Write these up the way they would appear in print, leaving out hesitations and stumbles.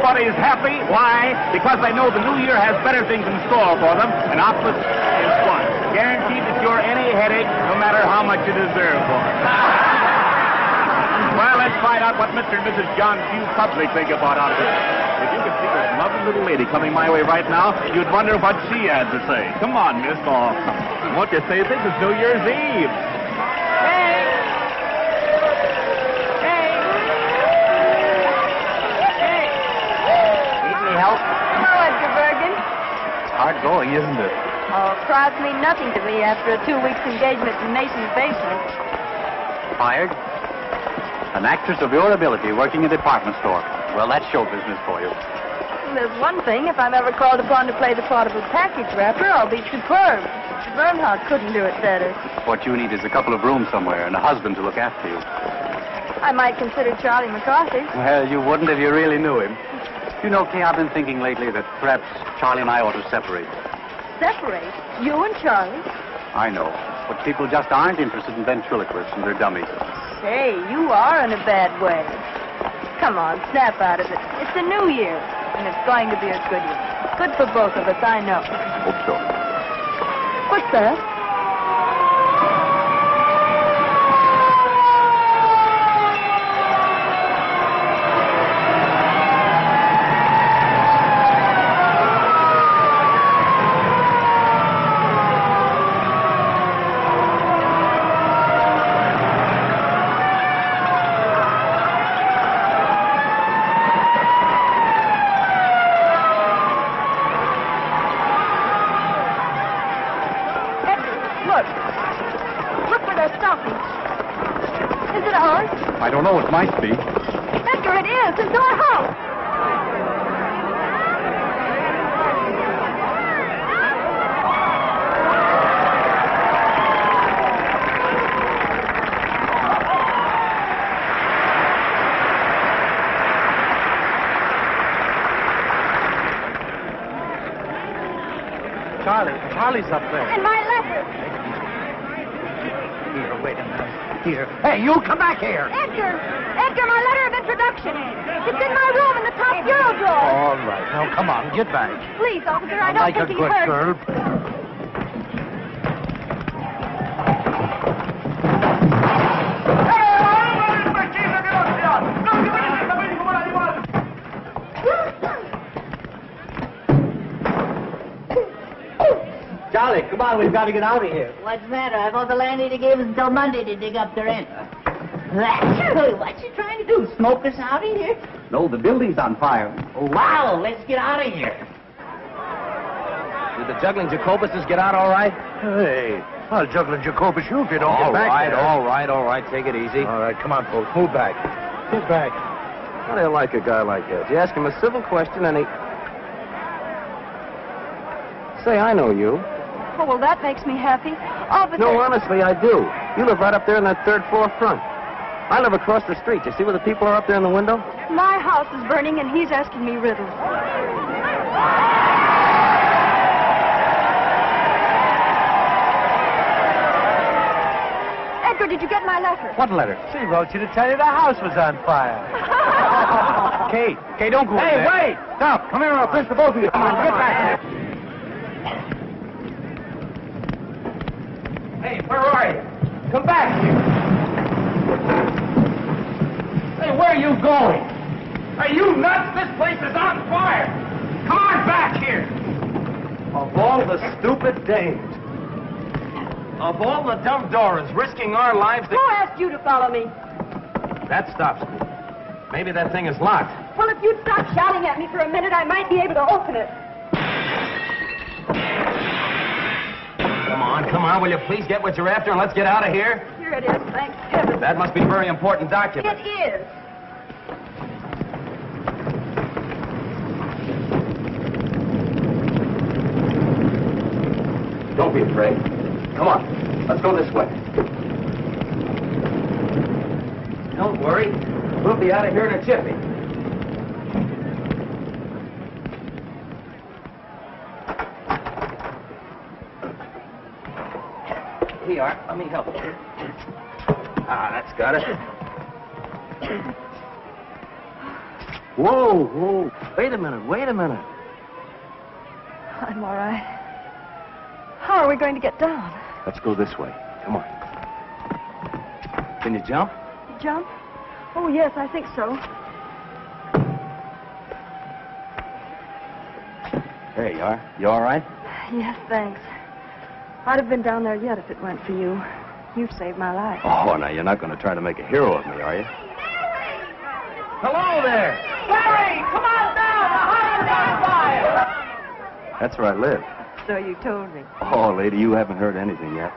everybody's happy. Why? Because they know the new year has better things in store for them, and optimism is fun. Guaranteed to cure any headache, no matter how much you deserve for it. Well, let's find out what Mr. and Mrs. John Q. Public think about all of this. If you could see this lovely little lady coming my way right now, you'd wonder what she had to say. Come on, miss. Oh, won't you say this is New Year's Eve? Help? Hello, Edgar Bergen. Hard going, isn't it? Oh, crowds mean nothing to me after a 2 weeks engagement in Mason's basement. Fired? An actress of your ability working in a department store. Well, that's show business for you. Well, there's one thing. If I'm ever called upon to play the part of a package wrapper, I'll be superb. Bernhardt couldn't do it better. What you need is a couple of rooms somewhere and a husband to look after you. I might consider Charlie McCarthy. Well, you wouldn't if you really knew him. You know, Kay, I've been thinking lately that perhaps Charlie and I ought to separate. Separate? You and Charlie? I know, but people just aren't interested in ventriloquists and their dummies. Hey, you are in a bad way. Come on, snap out of it. It's a new year, and it's going to be a good year. Good for both of us, I know. Hope so. What's that? I don't know. It might be. Edgar, it is. It's our house. Charlie's up there. And my letter. Here, wait a minute. Here. Hey, you come back here. Edgar, my letter of introduction. It's in my room in the top bureau drawer. All right. Now, come on, get back. Please, officer, I don't like think a he good hurt. girl. Charlie, come on, we've got to get out of here. What's the matter? I thought the landlady gave us until Monday to dig up the rent. What's she trying to do? Smoke us out of here? No, the building's on fire. Oh, wow, let's get out of here. Did the juggling Jacobuses get out all right? Hey, I'll juggle Jacobus you if you don't get back there. All right. Take it easy. All right, come on, folks. Move back. Get back. How do you like a guy like that? You ask him a civil question and he... Say, I know you. Oh, well, that makes me happy. Officer... No, honestly, I do. You live right up there in that third floor front. I live across the street. You see where the people are up there in the window? My house is burning, and he's asking me riddles. Edgar, did you get my letter? What letter? She wrote you to tell you the house was on fire. Kay, don't go in there. Hey, wait! Stop. Come here, I'll pinch the both of you. Come on, get back here. Hey, where are you? Come back here. Hey, where are you going? Are you nuts? This place is on fire. Come on back here. Of all the stupid dames. Of all the dumb Doras risking our lives to... Who asked you to follow me? That stops me. Maybe that thing is locked. Well, if you'd stop shouting at me for a minute, I might be able to open it. Come on. Will you please get what you're after and let's get out of here? Here it is, thank heaven. That must be a very important document. It is. Don't be afraid. Come on. Let's go this way. Don't worry. We'll be out of here in a jiffy. Here you are. Let me help you. Ah, that's got it. Whoa, whoa. Wait a minute. I'm all right. How are we going to get down? Let's go this way. Come on. Can you jump? Jump? Oh, yes, I think so. There you are. You all right? Yes, thanks. I'd have been down there yet if it weren't for you. You've saved my life. Oh, now you're not going to try to make a hero of me, are you? Hello there. Larry, come on down. The house is on fire. That's where I live. So you told me. Oh, lady, you haven't heard anything yet.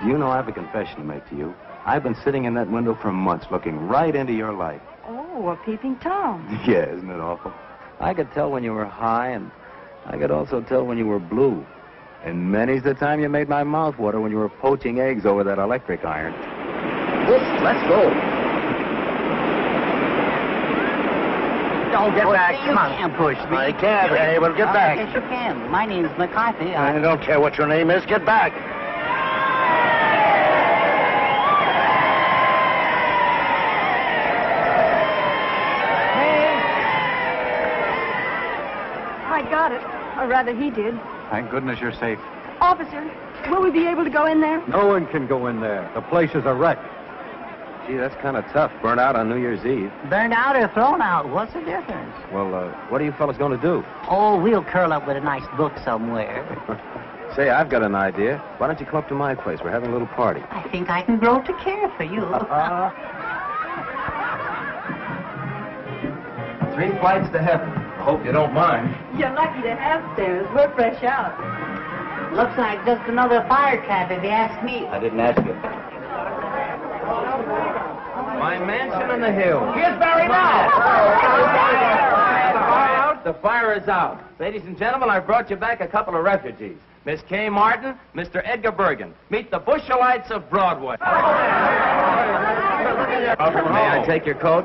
Do you know I have a confession to make to you? I've been sitting in that window for months looking right into your life. Oh, a peeping Tom. Yeah, isn't it awful? I could tell when you were high, and I could also tell when you were blue. And many's the time you made my mouth water when you were poaching eggs over that electric iron. Let's go. Don't get back. Come on. You can't push me. I can't. Hey, well, get back. Yes, you can. My name's McCarthy. I don't care what your name is. Get back. I got it. Or rather, he did. Thank goodness you're safe. Officer, will we be able to go in there? No one can go in there. The place is a wreck. Gee, that's kind of tough. Burnt out on New Year's Eve. Burned out or thrown out? What's the difference? Well, what are you fellas going to do? Oh, we'll curl up with a nice book somewhere. Say, I've got an idea. Why don't you come up to my place? We're having a little party. I think I can grow to care for you. 3 flights to heaven. I hope you don't mind. You're lucky to have stairs. We're fresh out. Looks like just another fire trap, if you ask me. I didn't ask you. My mansion on the hill. Here's Barry now. The fire is out. Ladies and gentlemen, I've brought you back a couple of refugees. Miss Kay Martin, Mr. Edgar Bergen. Meet the Bushelites of Broadway. May I take your coat?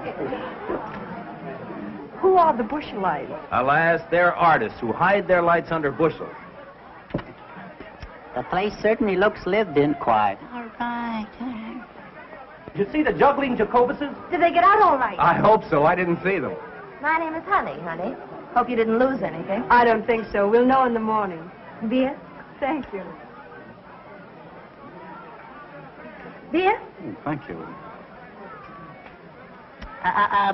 Who are the Bushelites? Alas, they're artists who hide their lights under bushels. The place certainly looks lived in quiet. All right. Did you see the juggling Jacobuses? Did they get out all right? I hope so. I didn't see them. My name is Honey. Hope you didn't lose anything. I don't think so. We'll know in the morning. Beer? Thank you. Beer? Thank you.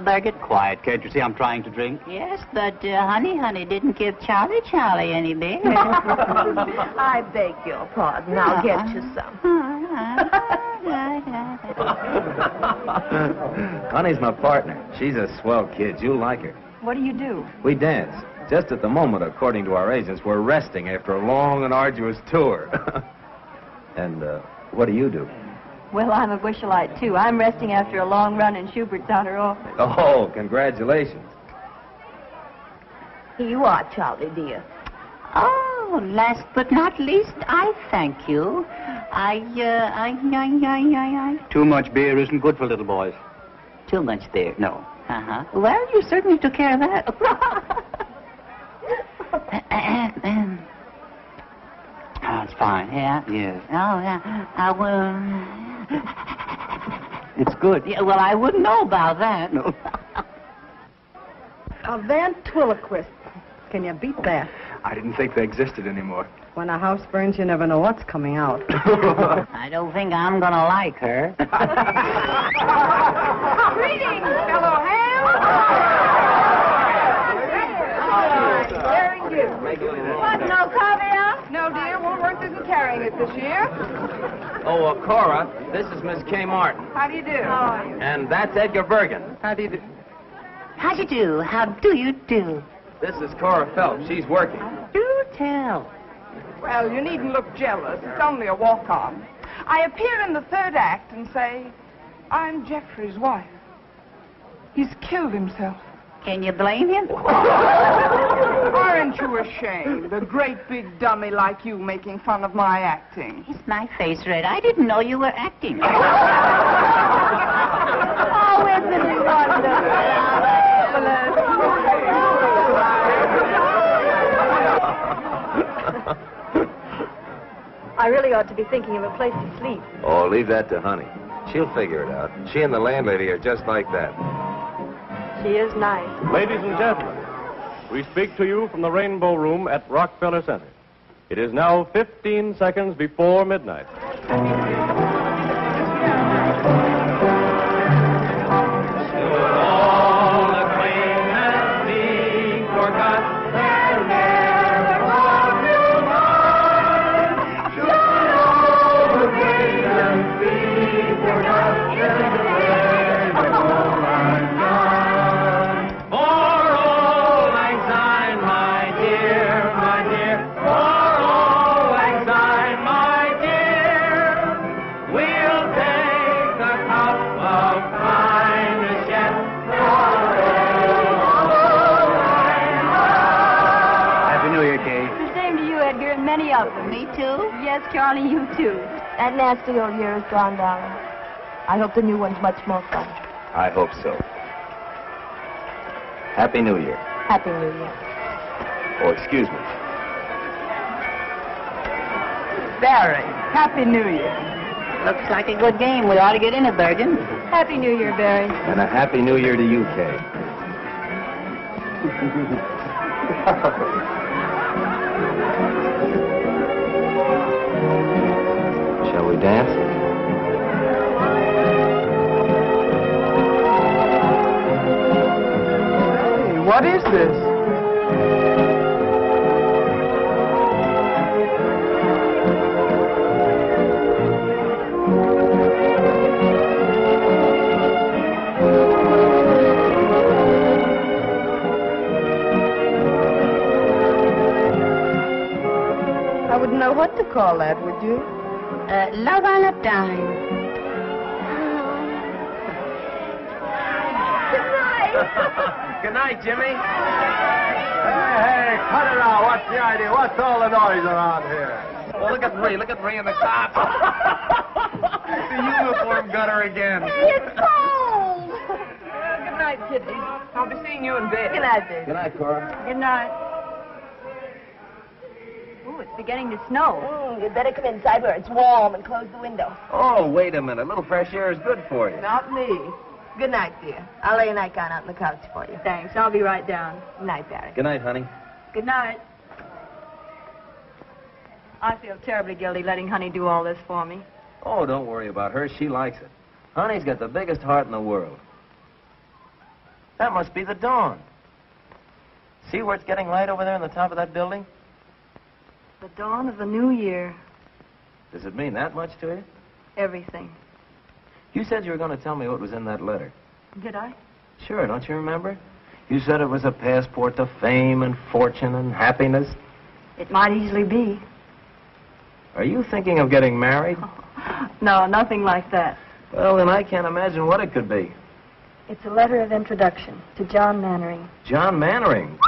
Bergen? Quiet, can't you see I'm trying to drink? Yes, but Honey didn't give Charlie any beer. I beg your pardon. I'll get you some. Honey's my partner. She's a swell kid. You'll like her. What do you do? We dance. Just at the moment, according to our agents, we're resting after a long and arduous tour. And what do you do? Well, I'm a Bushelite, too. I'm resting after a long run in Schubert's outer office. Oh, congratulations. Here you are, Charlie, dear. Oh, last but not least, I thank you. Too much beer isn't good for little boys. Too much beer. No. Well, you certainly took care of that. Oh, it's fine. Yeah? Yes. Oh, yeah. Well... It's good. Yeah, well, I wouldn't know about that. No. A ventriloquist. Can you beat that? I didn't think they existed anymore. When a house burns, you never know what's coming out. I don't think I'm gonna like her. Greetings, fellow ham! Daring you. What, no caviar? No, dear. Woolworth isn't carrying it this year. Oh, Cora, this is Miss Kay Martin. How do you do? How are you? And that's Edgar Bergen. How do you do? How do you do? How do you do? This is Cora Phelps. She's working. Do tell. Well, you needn't look jealous. It's only a walk-on. I appear in the third act and say, I'm Jeffrey's wife. He's killed himself. Can you blame him? Aren't you ashamed? A great big dummy like you making fun of my acting. Is my face red? I didn't know you were acting. Oh, isn't it I really ought to be thinking of a place to sleep. Oh, leave that to Honey. She'll figure it out. She and the landlady are just like that. She is nice. Ladies and gentlemen, we speak to you from the Rainbow Room at Rockefeller Center. It is now 15 seconds before midnight. Many of them. Me too? Yes, Charlie, you too. That nasty old year is gone, darling. I hope the new one's much more fun. I hope so. Happy New Year. Happy New Year. Oh, excuse me. Barry, Happy New Year. Looks like a good game. We ought to get in it, Bergen. Happy New Year, Barry. And a Happy New Year to you, Kay. Shall we dance? Hey, what is this? I wouldn't know what to call that, would you? Love on a dime. Good night, Jimmy. Hey, cut it out. What's the idea? What's all the noise around here? Oh, look at Ray. Look at Ray in the cops. The uniform got her again. It's cold. Good night, Kitty. I'll be seeing you in bed. Good night, baby. Good night, Cora. Good night. Ooh, it's beginning to snow. You'd better come inside where it's warm and close the window. Oh, wait a minute. A little fresh air is good for you. Not me. Good night, dear. I'll lay a nightgown out on the couch for you. Thanks. I'll be right down. Good night, Barry. Good night, honey. Good night. I feel terribly guilty letting Honey do all this for me. Oh, don't worry about her. She likes it. Honey's got the biggest heart in the world. That must be the dawn. See where it's getting light over there on the top of that building? The dawn of the new year. Does it mean that much to you? Everything. You said you were going to tell me what was in that letter. Did I? Sure, don't you remember? You said it was a passport to fame and fortune and happiness. It might easily be. Are you thinking of getting married? No, nothing like that. Well, then I can't imagine what it could be. It's a letter of introduction to John Mannering. John Mannering.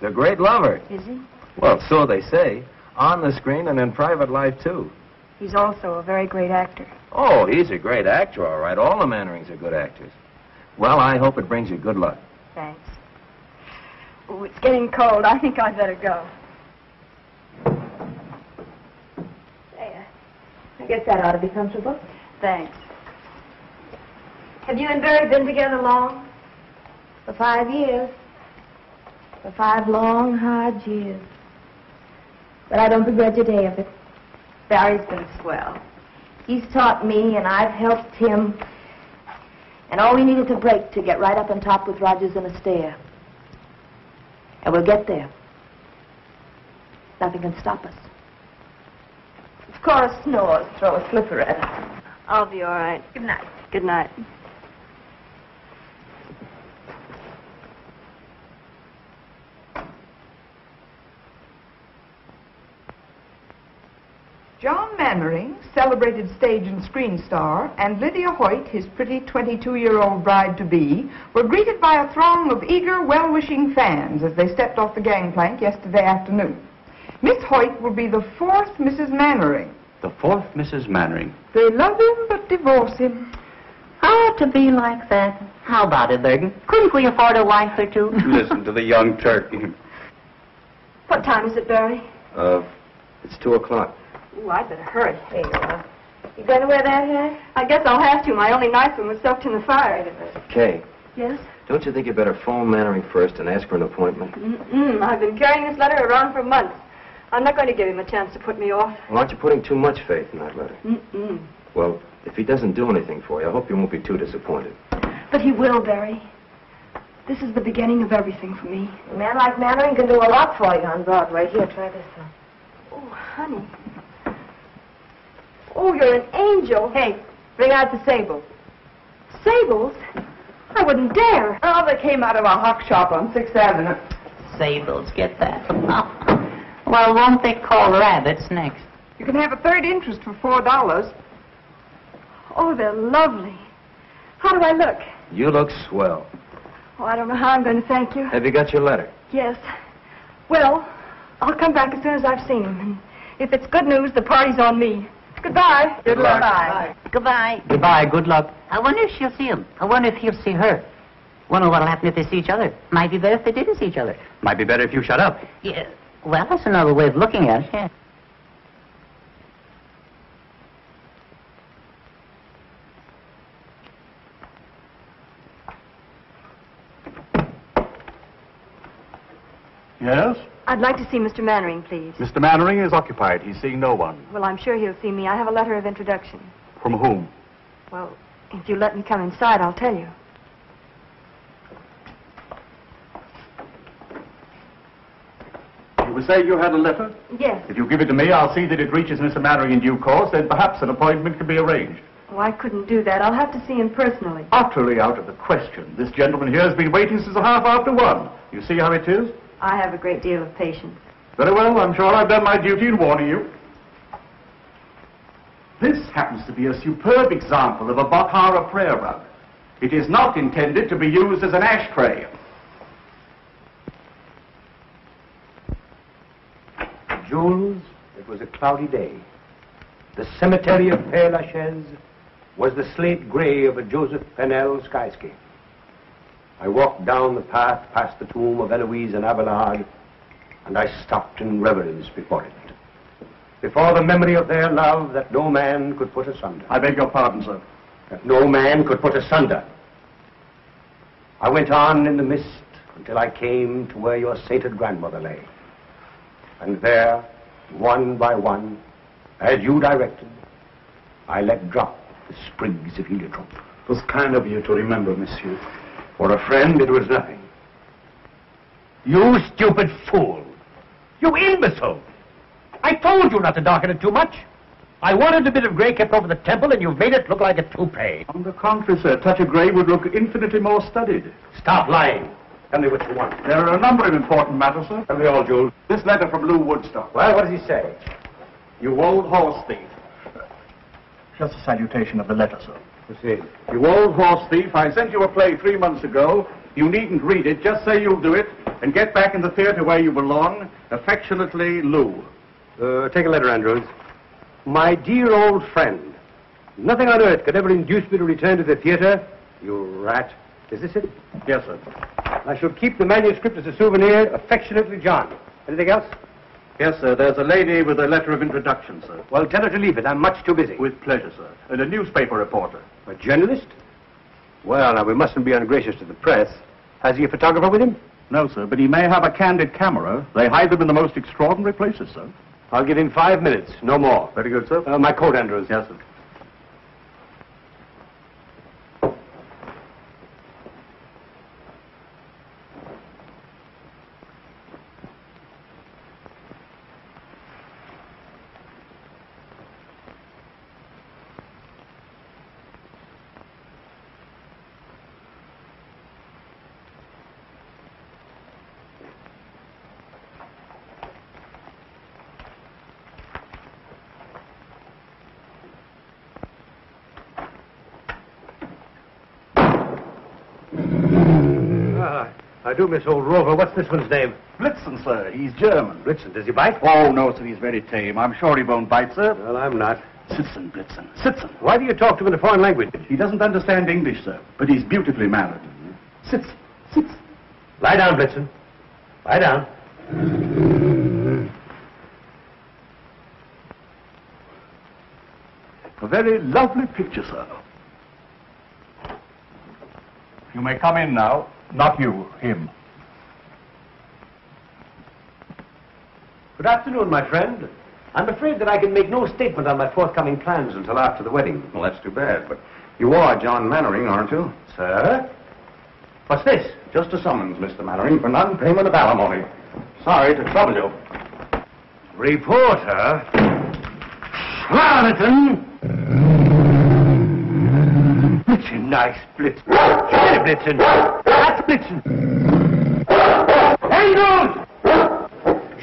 The great lover. Is he? Well, so they say. On the screen and in private life, too. He's also a very great actor. Oh, he's a great actor, all right. All the Mannerings are good actors. Well, I hope it brings you good luck. Thanks. Oh, it's getting cold. I think I'd better go. There. I guess that ought to be comfortable. Thanks. Have you and Barry been together long? For 5 years. For 5 long, hard years. But I don't begrudge a day of it. Barry's been swell. He's taught me, and I've helped him. And all we needed to break to get right up on top with Rogers and Astaire. And we'll get there. Nothing can stop us. If Cora snores, throw a slipper at her. I'll be all right. Good night. Good night. John Mannering, celebrated stage and screen star, and Lydia Hoyt, his pretty 22-year-old bride-to-be, were greeted by a throng of eager, well-wishing fans as they stepped off the gangplank yesterday afternoon. Miss Hoyt will be the 4th Mrs. Mannering. The 4th Mrs. Mannering. They love him but divorce him. Oh, to be like that. How about it, Bergen? Couldn't we afford a wife or two? Listen to the young turkey. What time is it, Barry? It's 2 o'clock. Ooh, I'd better hurry. There you are. You going to wear that hat? I guess I'll have to. My only nice one was soaked in the fire. Kay, Yes? Don't you think you better phone Mannering first and ask for an appointment? I've been carrying this letter around for months. I'm not going to give him a chance to put me off. Well, aren't you putting too much faith in that letter? Well, if he doesn't do anything for you, I hope you won't be too disappointed. But he will, Barry. This is the beginning of everything for me. A man like Mannering can do a lot for you on Broadway. Here, try this one. Oh, honey. Oh, you're an angel. Hey, bring out the sables. Sables? I wouldn't dare. Oh, they came out of a hock shop on 6th Avenue. Sables, get that. Well, won't they call rabbits next? You can have a third interest for $4. Oh, they're lovely. How do I look? You look swell. Oh, I don't know how I'm going to thank you. Have you got your letter? Yes. Well, I'll come back as soon as I've seen him. And if it's good news, the party's on me. Goodbye. Good luck. Bye. Goodbye. Goodbye. Good luck. I wonder if she'll see him. I wonder if he'll see her. Wonder what'll happen if they see each other. Might be better if they didn't see each other. Might be better if you shut up. Yeah. Well, that's another way of looking at it. Yeah. Yes? I'd like to see Mr. Mannering, please. Mr. Mannering is occupied. He's seeing no one. Well, I'm sure he'll see me. I have a letter of introduction. From whom? Well, if you let me come inside, I'll tell you. You were saying you had a letter? Yes. If you give it to me, I'll see that it reaches Mr. Mannering in due course, then perhaps an appointment can be arranged. Oh, I couldn't do that. I'll have to see him personally. Utterly out of the question. This gentleman here has been waiting since 1:30. You see how it is? I have a great deal of patience. Very well, I'm sure I've done my duty in warning you. This happens to be a superb example of a Bakhara prayer rug. It is not intended to be used as an ashtray. Jules, it was a cloudy day. The cemetery of Père Lachaise was the slate gray of a Joseph Pennell skyscape. I walked down the path past the tomb of Eloise and Abelard, and I stopped in reverence before it. Before the memory of their love that no man could put asunder. I beg your pardon, sir. That no man could put asunder. I went on in the mist until I came to where your sainted grandmother lay. And there, one by one, as you directed, I let drop the sprigs of heliotrope. It was kind of you to remember, monsieur. For a friend, it was nothing. You stupid fool! You imbecile! I told you not to darken it too much. I wanted a bit of gray kept over the temple, and you've made it look like a toupee. On the contrary, sir, a touch of gray would look infinitely more studied. Stop lying. Tell me what you want. There are a number of important matters, sir. Tell me all, Jules. This letter from Lou Woodstock. Well, what does he say? You old horse thief. Just a salutation of the letter, sir. Proceed. You old horse thief, I sent you a play 3 months ago. You needn't read it. Just say you'll do it and get back in the theater where you belong. Affectionately, Lou. Take a letter, Andrews. My dear old friend, nothing on earth could ever induce me to return to the theater. You rat. Is this it? Yes, sir. I shall keep the manuscript as a souvenir. Affectionately, John. Anything else? Yes, sir. There's a lady with a letter of introduction, sir. Well, tell her to leave it. I'm much too busy. With pleasure, sir. And a newspaper reporter. A journalist? Well, now, we mustn't be ungracious to the press. Has he a photographer with him? No, sir, but he may have a candid camera. They hide them in the most extraordinary places, sir. I'll give him 5 minutes, no more. Very good, sir. My coat, Andrews. Yes, sir. I do miss old Rover. What's this one's name? Blitzen, sir. He's German. Blitzen. Does he bite? Oh, no, sir. He's very tame. I'm sure he won't bite, sir. Well, I'm not. Sitzen, Blitzen. Sitzen. Why do you talk to him in a foreign language? He doesn't understand English, sir, but he's beautifully mannered. Sitzen. Sitzen. Lie down, Blitzen. Lie down. A very lovely picture, sir. You may come in now. Not you, him. Good afternoon, my friend. I'm afraid that I can make no statement on my forthcoming plans until after the wedding. Well, that's too bad, but you are John Mannering, aren't you? Sir? What's this? Just a summons, Mr. Mannering, for non-payment of alimony. Sorry to trouble you. Reporter? Charlatan! Blitzen, nice Blitzen. Schöne Blitzen. That's Blitzen. Engels!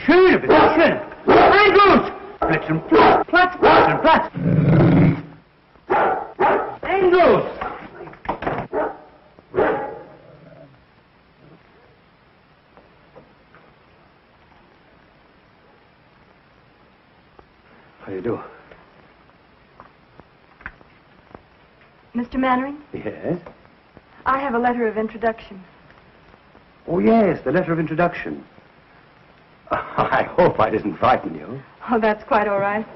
Schöne Blitzen. Engels! Blitzen, Platz, Blitzen, Platz. Engels! How do you do? Mr. Mannering, Yes? I have a letter of introduction. Oh, yes, the letter of introduction. I hope I didn't frighten you. Oh, that's quite all right.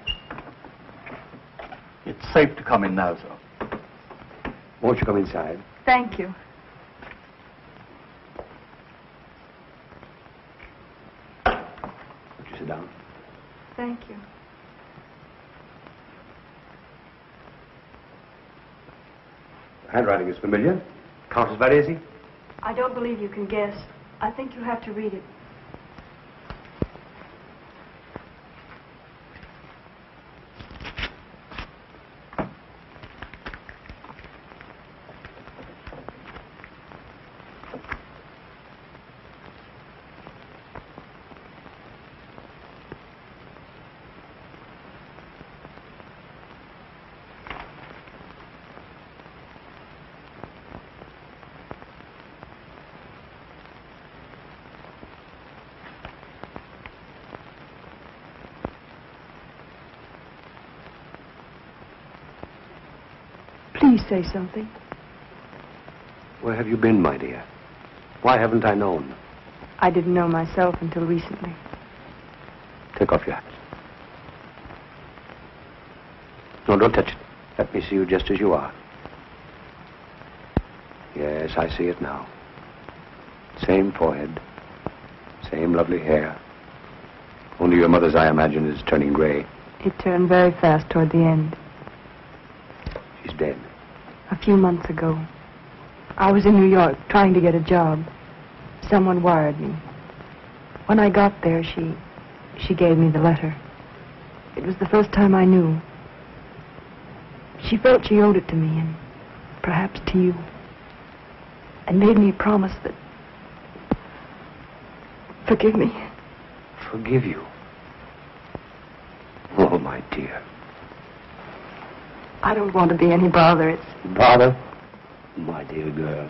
It's safe to come in now, sir. Won't you come inside? Thank you. Won't you sit down? Thank you. Handwriting is familiar. Countess Varese? I don't believe you can guess. I think you have to read it. Please say something. Where have you been, my dear? Why haven't I known? I didn't know myself until recently. Take off your hat. No, don't touch it. Let me see you just as you are. Yes, I see it now. Same forehead. Same lovely hair. Only your mother's, I imagine, is turning gray. It turned very fast toward the end. She's dead. A few months ago. I was in New York trying to get a job. Someone wired me. When I got there, she gave me the letter. It was the first time I knew. She felt she owed it to me, and perhaps to you. And made me promise that... Forgive me. Forgive you? Oh, my dear. I don't want to be any bother. It's... Bother? My dear girl.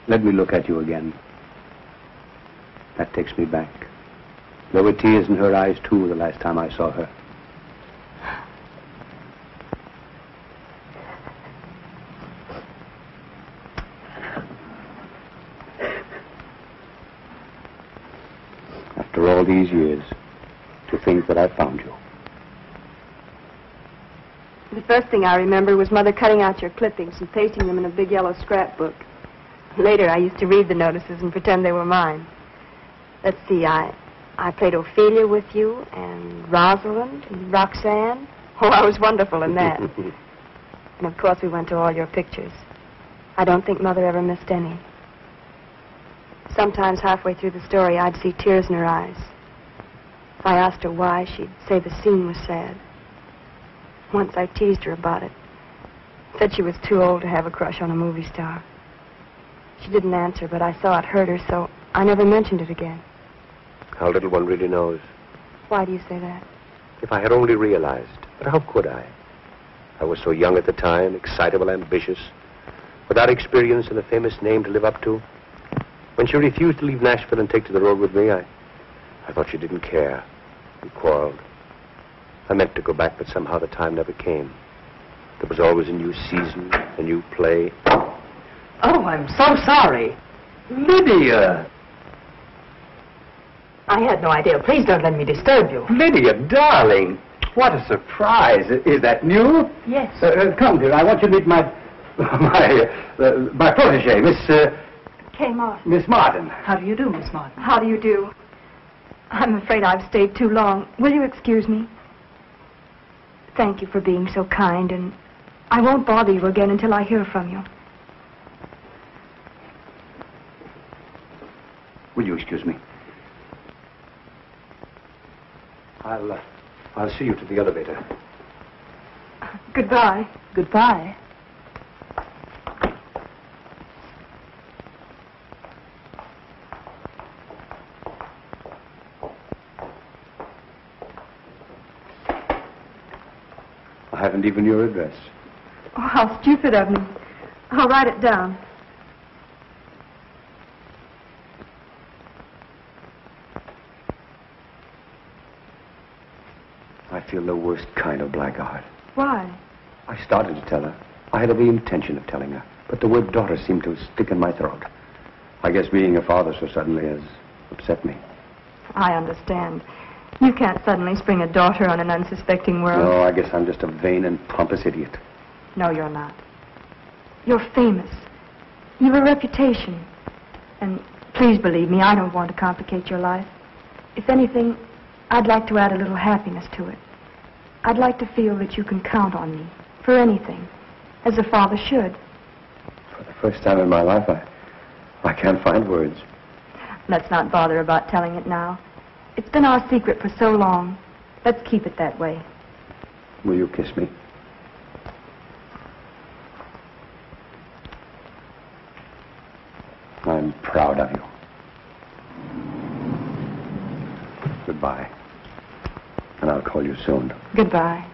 Let me look at you again. That takes me back. There were tears in her eyes, too, the last time I saw her. After all these years, to think that I found you. The first thing I remember was Mother cutting out your clippings and pasting them in a big yellow scrapbook. Later, I used to read the notices and pretend they were mine. Let's see, I played Ophelia with you, and Rosalind, and Roxanne. Oh, I was wonderful in that. And, of course, we went to all your pictures. I don't think Mother ever missed any. Sometimes, halfway through the story, I'd see tears in her eyes. If I asked her why, she'd say the scene was sad. Once I teased her about it. Said she was too old to have a crush on a movie star. She didn't answer, but I saw it hurt her, so I never mentioned it again. How little one really knows. Why do you say that? If I had only realized. But how could I? I was so young at the time, excitable, ambitious, without experience and a famous name to live up to. When she refused to leave Nashville and take to the road with me, I thought she didn't care. We quarreled. I meant to go back, but somehow the time never came. There was always a new season, a new play. Oh, I'm so sorry. Lydia! I had no idea. Please don't let me disturb you. Lydia, darling! What a surprise. Is that new? Yes. Come, dear. I want you to meet my My protege, Miss... Kay Martin. Miss Martin. How do you do, Miss Martin? How do you do? I'm afraid I've stayed too long. Will you excuse me? Thank you for being so kind, and I won't bother you again until I hear from you. Will you excuse me? I'll see you to the elevator. Goodbye. Goodbye. I haven't even your address. Oh, how stupid of me. I'll write it down. I feel the worst kind of blackguard. Why? I started to tell her. I had every intention of telling her, but the word daughter seemed to stick in my throat. I guess being a father so suddenly has upset me. I understand. You can't suddenly spring a daughter on an unsuspecting world. No, I guess I'm just a vain and pompous idiot. No, you're not. You're famous. You've a reputation. And please believe me, I don't want to complicate your life. If anything, I'd like to add a little happiness to it. I'd like to feel that you can count on me for anything, as a father should. For the first time in my life, I can't find words. Let's not bother about telling it now. It's been our secret for so long. Let's keep it that way. Will you kiss me? I'm proud of you. Goodbye. And I'll call you soon. Goodbye.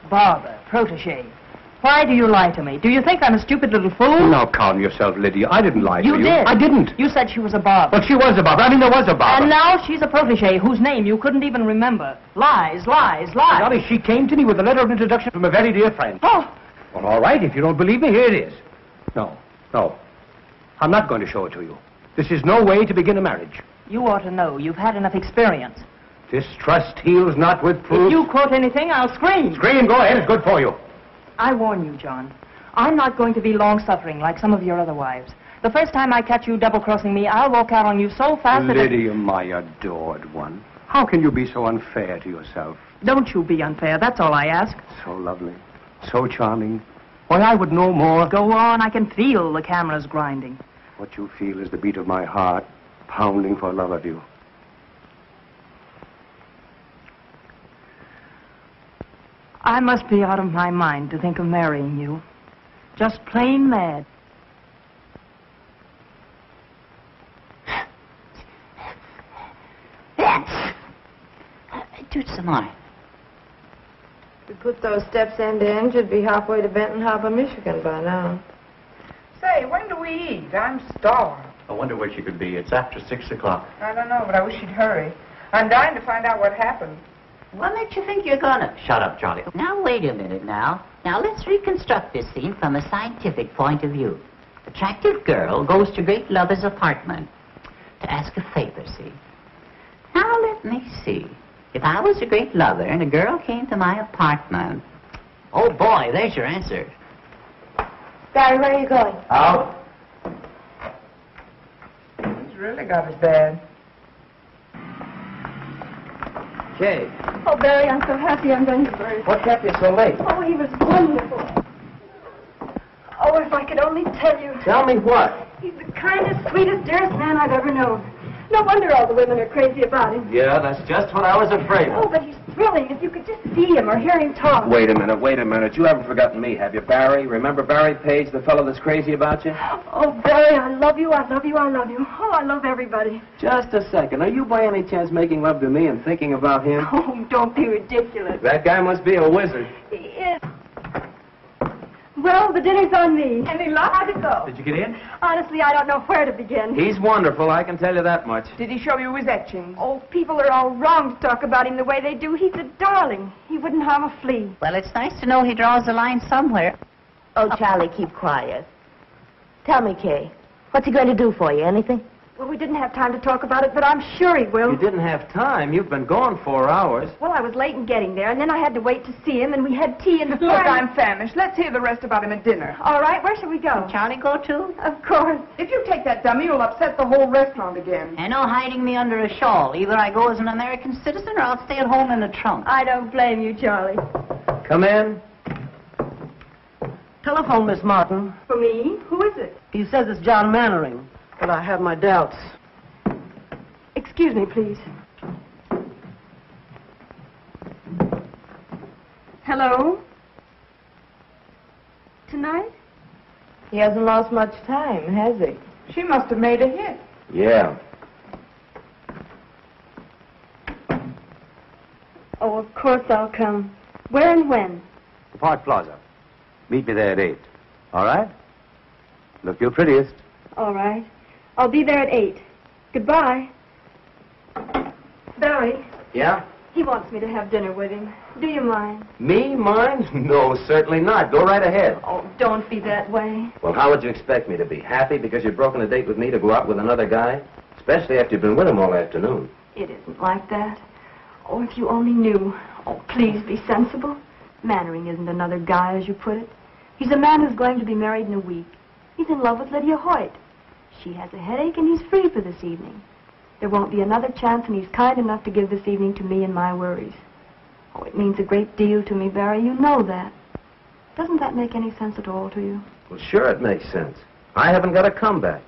Barbara, protege. Why do you lie to me? Do you think I'm a stupid little fool? Now calm yourself, Lydia. I didn't lie to you. You did. I didn't. You said she was a Barbara. But she was a Barbara. I mean, there was a Barbara. And now she's a protege whose name you couldn't even remember. Lies, lies, lies. Dolly, she came to me with a letter of introduction from a very dear friend. Oh. Well, all right. If you don't believe me, here it is. No. I'm not going to show it to you. This is no way to begin a marriage. You ought to know. You've had enough experience. Distrust heals not with proof. If you quote anything, I'll scream. Scream, go ahead. It's good for you. I warn you, John. I'm not going to be long-suffering like some of your other wives. The first time I catch you double-crossing me, I'll walk out on you so fast that... Lydia, my adored one. How can you be so unfair to yourself? Don't you be unfair. That's all I ask. So lovely. So charming. Why, I would know more. Go on. I can feel the cameras grinding. What you feel is the beat of my heart, pounding for love of you. I must be out of my mind to think of marrying you. Just plain mad. Do some more. If we put those steps end to end, you'd be halfway to Benton Harbor, Michigan by now. Say, when do we eat? I'm starved. I wonder where she could be. It's after 6 o'clock. I don't know, but I wish she'd hurry. I'm dying to find out what happened. What makes you think you're gonna? Shut up, Charlie. Now, wait a minute now. Now, let's reconstruct this scene from a scientific point of view. Attractive girl goes to great lover's apartment to ask a favor, see? Now, let me see. If I was a great lover and a girl came to my apartment... Oh, boy, there's your answer. Barry, where are you going? Out. He's really got us bad. Kay, Oh, Barry, I'm so happy I'm going to birth. what kept you so late? Oh, he was wonderful. Oh, if I could only tell you. Tell me what? He's the kindest, sweetest, dearest man I've ever known. No wonder all the women are crazy about him. Yeah, that's just what I was afraid Oh, of. but he's thrilling. If you could just see him or hear him talk. Wait a minute. You haven't forgotten me, have you, Barry? Remember Barry Page, the fellow that's crazy about you? Oh, Barry, I love you, I love you, I love you. Oh, I love everybody. Just a second. Are you by any chance making love to me and thinking about him? Oh, don't be ridiculous. That guy must be a wizard. He is. Well, the dinner's on me. Any luck? How'd it go? Did you get in? Honestly, I don't know where to begin. He's wonderful, I can tell you that much. Did he show you his etchings? Oh, people are all wrong to talk about him the way they do. He's a darling. He wouldn't harm a flea. Well, it's nice to know he draws the line somewhere. Oh, Charlie, keep quiet. Tell me, Kay, what's he going to do for you? Anything? Well, we didn't have time to talk about it, but I'm sure he will. You didn't have time. You've been gone 4 hours. Well, I was late in getting there, and then I had to wait to see him, and we had tea and... Look, I'm famished. Let's hear the rest about him at dinner. All right, where shall we go? Can Charlie go too? Of course. If you take that dummy, you'll upset the whole restaurant again. And no hiding me under a shawl. Either I go as an American citizen or I'll stay at home in the trunk. I don't blame you, Charlie. Come in. Telephone, Miss Martin. For me? Who is it? He says it's John Mannering, but I have my doubts. Excuse me, please. Hello? Tonight? He hasn't lost much time, has he? She must have made a hit. Yeah. Oh, of course I'll come. Where and when? The Park Plaza. Meet me there at 8. All right? Look your prettiest. All right. I'll be there at 8. Goodbye. Barry, Yeah? he wants me to have dinner with him. Do you mind? Me? Mine? No, certainly not. Go right ahead. Oh, don't be that way. Well, how would you expect me to be? Happy because you've broken a date with me to go out with another guy? Especially after you've been with him all afternoon. It isn't like that. Oh, if you only knew. Oh, please be sensible. Mannering isn't another guy, as you put it. He's a man who's going to be married in a week. He's in love with Lydia Hoyt. She has a headache, and he's free for this evening. There won't be another chance, and he's kind enough to give this evening to me and my worries. Oh, it means a great deal to me, Barry. You know that. Doesn't that make any sense at all to you? Well, sure it makes sense. I haven't got a comeback.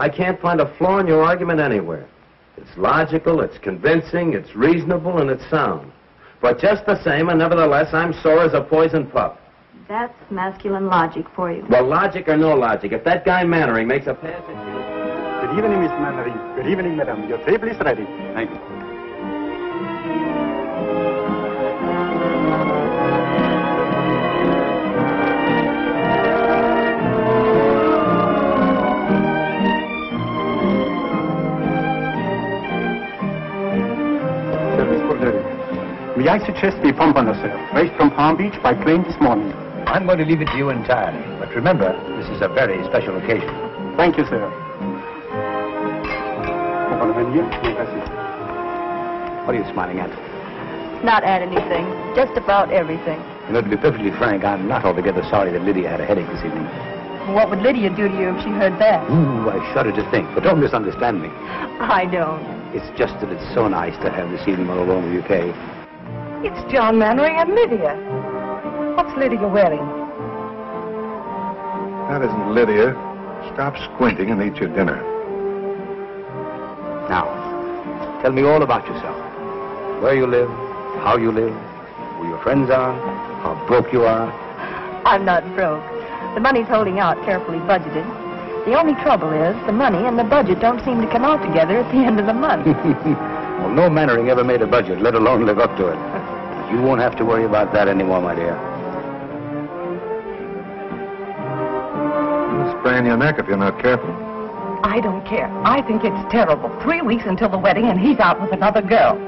I can't find a flaw in your argument anywhere. It's logical, it's convincing, it's reasonable, and it's sound. But just the same, and nevertheless, I'm sore as a poisoned pup. That's masculine logic for you. Well, logic or no logic, if that guy Mannering makes a pass at you... Good evening, Miss Mannering. Good evening, madam. Your table is ready. Thank you. Service for lady. May I suggest the pompano, sir? Raised from Palm Beach by plane this morning. I'm going to leave it to you entirely. But remember, this is a very special occasion. Thank you, sir. What are you smiling at? Not at anything. Just about everything. You know, to be perfectly frank, I'm not altogether sorry that Lydia had a headache this evening. What would Lydia do to you if she heard that? Ooh, I shudder to think. But don't misunderstand me. I don't. It's just that it's so nice to have this evening all alone with you, Kay. It's John Mannering and Lydia. What's Lydia wearing? That isn't Lydia. Stop squinting and eat your dinner. Now, tell me all about yourself. Where you live, how you live, who your friends are, how broke you are. I'm not broke. The money's holding out, carefully budgeted. The only trouble is the money and the budget don't seem to come out together at the end of the month. Well, no Mannering ever made a budget, let alone live up to it. But you won't have to worry about that anymore, my dear. You'll sprain your neck if you're not careful. I don't care. I think it's terrible. 3 weeks until the wedding, and he's out with another girl.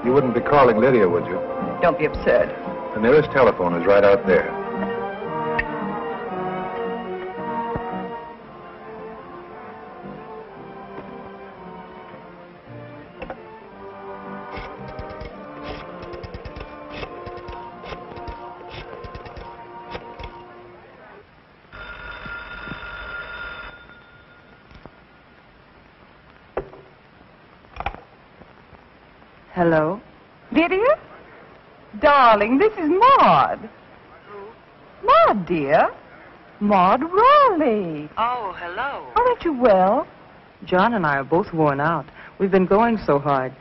You wouldn't be calling Lydia, would you? Don't be absurd. The nearest telephone is right out there. Hello? Lydia? Darling, this is Maud. Maud, dear. Maud Raleigh. Oh, hello. Aren't you well? John and I are both worn out. We've been going so hard.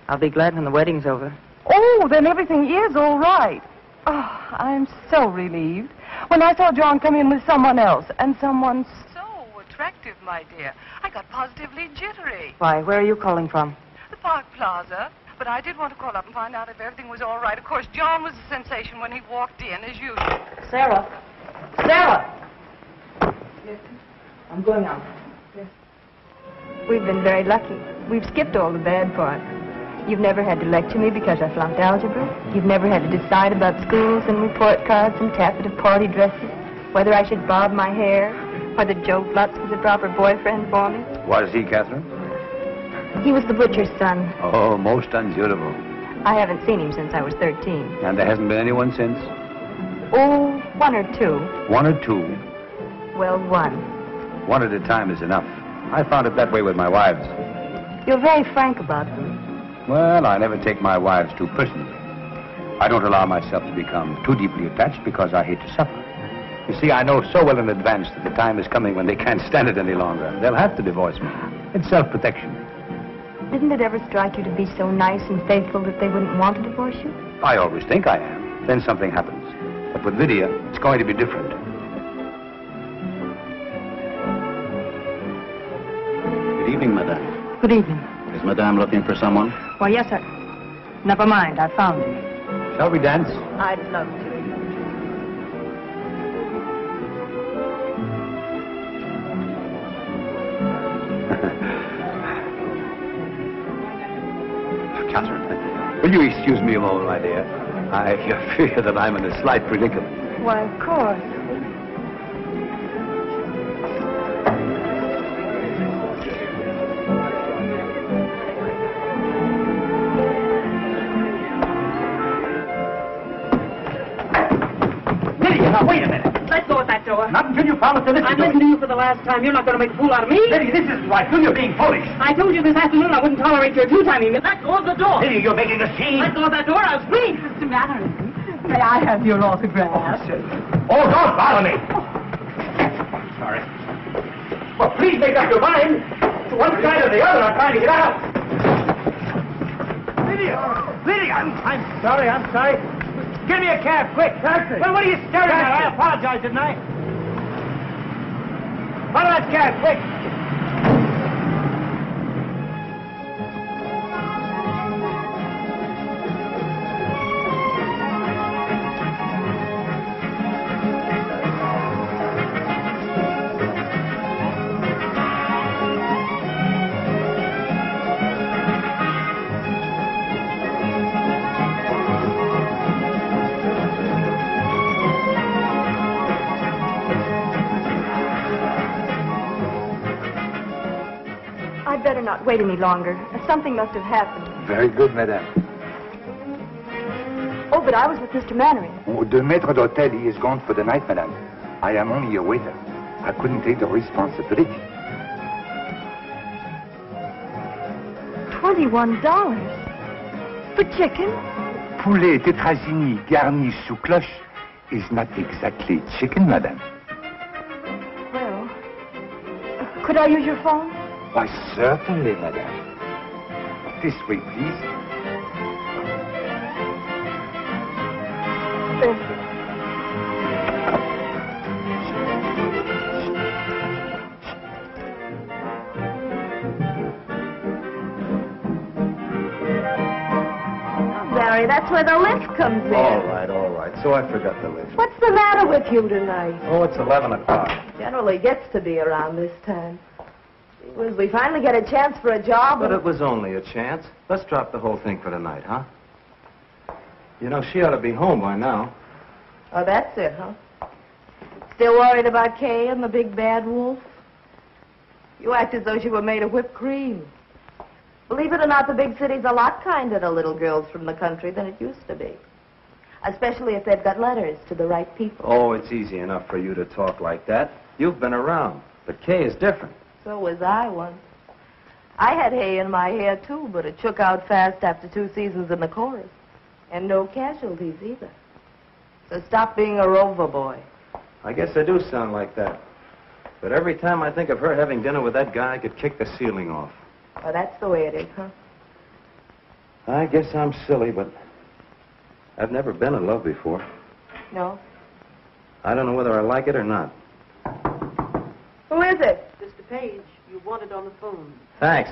I'll be glad when the wedding's over. Oh, then everything is all right. Oh, I'm so relieved. When I saw John come in with someone else, and someone so attractive, my dear, I got positively jittery. Why, where are you calling from? The Park Plaza. But I did want to call up and find out if everything was all right. Of course, John was a sensation when he walked in, as usual. Sarah. Sarah! Yes, I'm going out. We've been very lucky. We've skipped all the bad parts. You've never had to lecture me because I flunked algebra. You've never had to decide about schools and report cards and taffeta party dresses, whether I should bob my hair, whether Joe Flutz was the proper boyfriend for me. Was he, Catherine? He was the butcher's son. Oh, most unsuitable. I haven't seen him since I was 13. And there hasn't been anyone since? Oh, one or two. One or two? Well, one. One at a time is enough. I found it that way with my wives. You're very frank about them. Well, I never take my wives too personally. I don't allow myself to become too deeply attached because I hate to suffer. You see, I know so well in advance that the time is coming when they can't stand it any longer. They'll have to divorce me. It's self-protection. Didn't it ever strike you to be so nice and faithful that they wouldn't want to divorce you? I always think I am. Then something happens. But with Lydia, it's going to be different. Good evening, madame. Good evening. Is madame looking for someone? Why, yes, sir. Never mind, I found him. Shall we dance? I'd love to. Catherine, will you excuse me a moment, my dear? I fear that I'm in a slight predicament. Why, of course. Lydia, now wait a minute. Let go of that door. Not until you promise to listen I'm to listening me. to you for the last time. You're not going to make a fool out of me. Lydia, this isn't right. You're being foolish. I told you this afternoon I wouldn't tolerate your two-timing. Let go of the door. Lydia, you're making a scene. Let go of that door. I'll scream. Mr. Mannering, may I have your autograph? Oh, don't bother me. Sorry. Well, please make up your mind. To one side or the other, I'm trying to get out. Lydia! Lydia! I'm sorry. Give me a cab, quick. Taxi. Well, what are you staring at? I apologize, didn't I? Follow that cab, quick. I'd better not wait any longer. Something must have happened. Very good, madame. Oh, but I was with Mr. Mannering. Oh, the maître d'hôtel, he is gone for the night, madame. I am only a waiter. I couldn't take the responsibility. $21 for chicken? Poulet tétrazini garni sous cloche is not exactly chicken, madame. Well, could I use your phone? Why, certainly, madame. This way, please. Thank you. Barry, that's where the lift comes in. All right. So I forgot the lift. What's the matter with you tonight? Oh, it's 11 o'clock. Generally gets to be around this time. We finally get a chance for a job. But it was only a chance. Let's drop the whole thing for tonight, huh? You know, she ought to be home by now. Oh, that's it, huh? Still worried about Kay and the big bad wolf? You act as though she were made of whipped cream. Believe it or not, the big city's a lot kinder to little girls from the country than it used to be. Especially if they've got letters to the right people. Oh, it's easy enough for you to talk like that. You've been around. But Kay is different. So was I once. I had hay in my hair, too, but it shook out fast after 2 seasons in the chorus. And no casualties, either. So stop being a rover boy. I guess I do sound like that. But every time I think of her having dinner with that guy, I could kick the ceiling off. Well, that's the way it is, huh? I guess I'm silly, but I've never been in love before. No? I don't know whether I like it or not. Who is it? Mr. Page, you wanted on the phone. Thanks.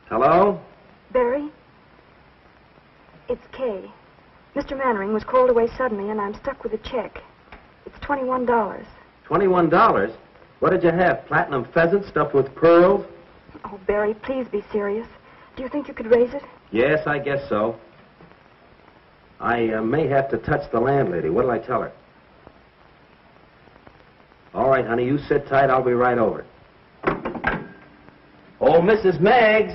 Hello? Barry? It's Kay. Mr. Mannering was called away suddenly, and I'm stuck with a check. It's $21. $21? What did you have? Platinum pheasant stuffed with pearls? Oh, Barry, please be serious. Do you think you could raise it? Yes, I guess so. I may have to touch the landlady. What'll I tell her? All right, honey, you sit tight. I'll be right over. Oh, Mrs. Meggs.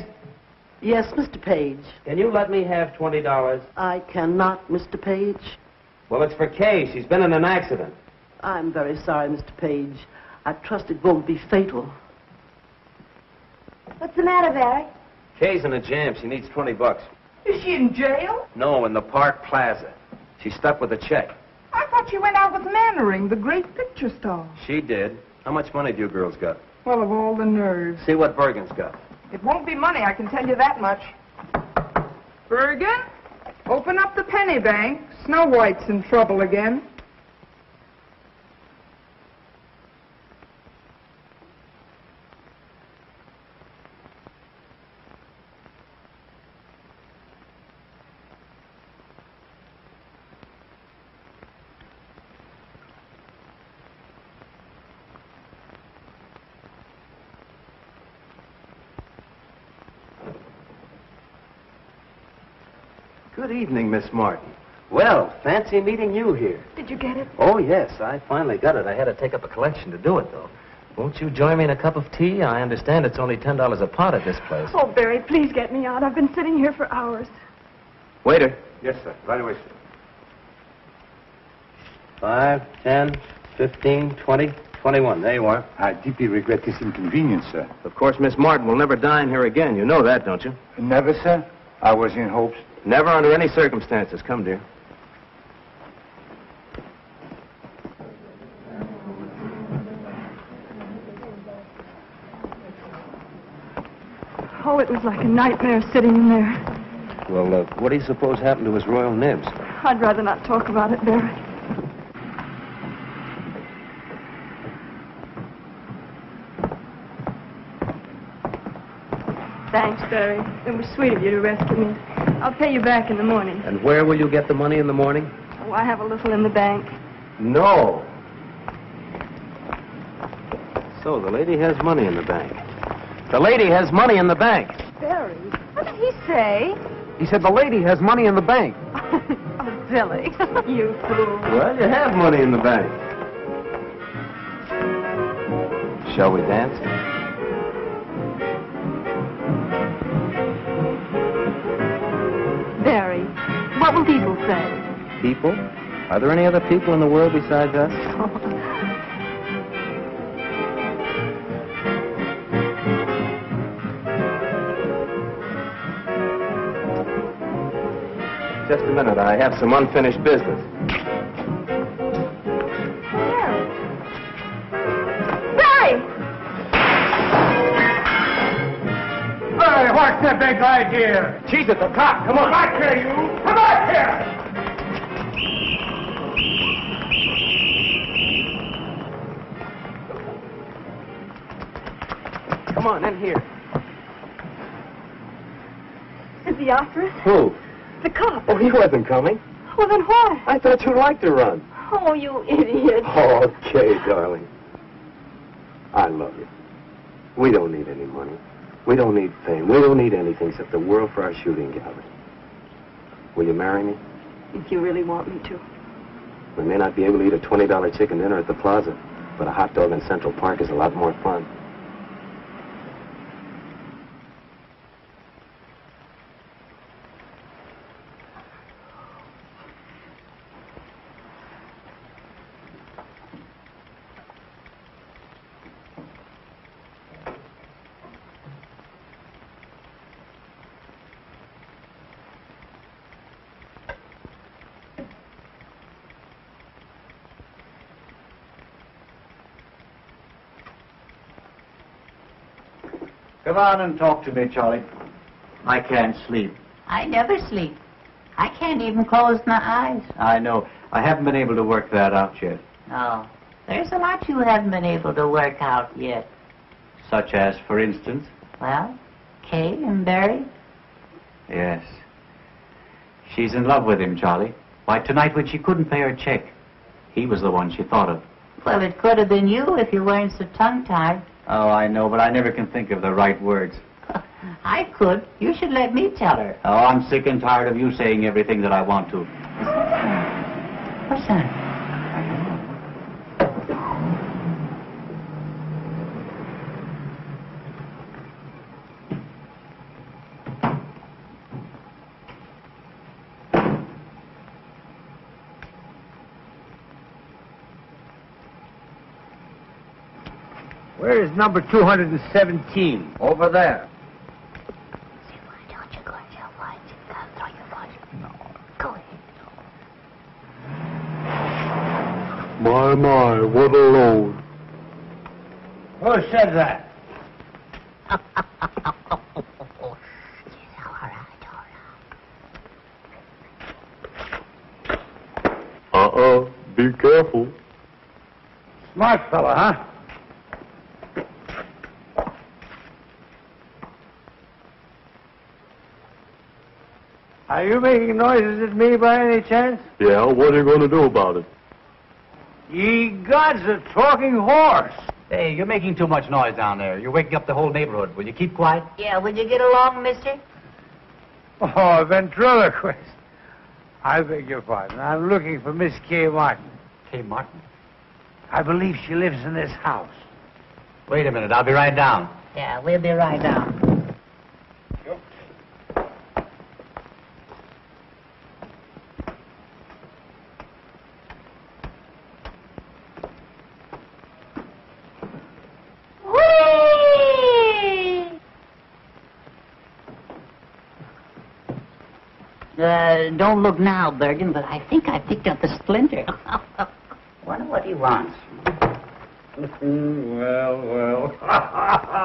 Yes, Mr. Page. Can you let me have $20? I cannot, Mr. Page. Well, it's for Kay. She's been in an accident. I'm very sorry, Mr. Page. I trust it won't be fatal. What's the matter, Barry? Kay's in a jam. She needs $20. Is she in jail? No, in the Park Plaza. She's stuck with a check. I thought she went out with Mannering, the great picture star. She did. How much money do you girls got? Well, of all the nerves. See what Bergen's got. It won't be money, I can tell you that much. Bergen, open up the penny bank. Snow White's in trouble again. Good evening, Miss Martin. Well, fancy meeting you here. Did you get it? Oh, yes, I finally got it. I had to take up a collection to do it, though. Won't you join me in a cup of tea? I understand it's only $10 a pot at this place. Oh, Barry, please get me out. I've been sitting here for hours. Waiter. Yes, sir. Right away, sir. 5, 10, 15, 20, 21. There you are. I deeply regret this inconvenience, sir. Of course, Miss Martin will never dine here again. You know that, don't you? Never, sir. I was in hopes. Never under any circumstances. Come, dear. Oh, it was like a nightmare sitting in there. Well, what do you suppose happened to his royal nibs? I'd rather not talk about it, Barry. Thanks, Barry. It was sweet of you to rescue me. I'll pay you back in the morning. And where will you get the money in the morning? Oh, I have a little in the bank. No. So the lady has money in the bank. The lady has money in the bank. Barry, what did he say? He said the lady has money in the bank. Oh, Billy, you fool. Well, you have money in the bank. Shall we dance? Barry, what will people say? People? Are there any other people in the world besides us? Just a minute. I have some unfinished business. Barry! Hey, what's the big idea? Jesus, the cop! Come on! Come back here, you! Come back here! Come on, in here. Is he after us? Who? The cop. Oh, he wasn't coming. Well, then why? I thought you liked to run. Oh, you idiot. Oh, okay, darling. I love you. We don't need any money. We don't need fame. We don't need anything except the world for our shooting gallery. Will you marry me? If you really want me to. We may not be able to eat a $20 chicken dinner at the plaza, but a hot dog in Central Park is a lot more fun. Come on and talk to me, Charlie. I can't sleep. I never sleep. I can't even close my eyes. I know. I haven't been able to work that out yet. No. There's a lot you haven't been able to work out yet. Such as, for instance? Well, Kay and Barry. Yes. She's in love with him, Charlie. Why, tonight when she couldn't pay her check, He was the one she thought of. Well, it could have been you if you weren't so tongue-tied. Oh, I know, but I never can think of the right words. I could. You should let me tell her. Oh, I'm sick and tired of you saying everything that I want to. What's that? Where is number 217? Over there. My, what a load. Who said that? Be careful. Smart fella, huh? Are you making noises at me by any chance? Yeah, what are you going to do about it? Ye gods, a talking horse. Hey, you're making too much noise down there. You're waking up the whole neighborhood. Will you keep quiet? Yeah, will you get along, mister? Oh, a ventriloquist. I beg your pardon. I'm looking for Miss Kay Martin. Kay Martin? I believe she lives in this house. Wait a minute. I'll be right down. Yeah, we'll be right down. Don't look now, Bergen, but I think I picked up a splinter. Wonder what he wants. Well.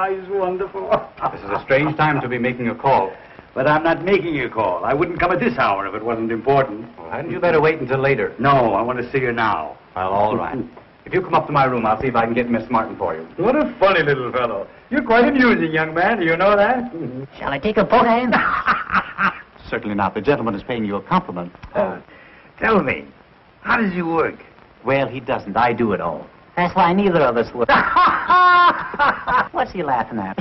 He's wonderful. This is a strange time to be making a call. But I'm not making a call. I wouldn't come at this hour if it wasn't important. Well, hadn't you better wait until later? No, I want to see her now. Well, all right. If you come up to my room, I'll see if I can get Miss Martin for you. What a funny little fellow. You're quite amusing, young man. Do you know that? Shall I take a poke at him? Certainly not. The gentleman is paying you a compliment. Tell me, how does he work? Well, he doesn't. I do it all. That's why neither of us would. What's he laughing at?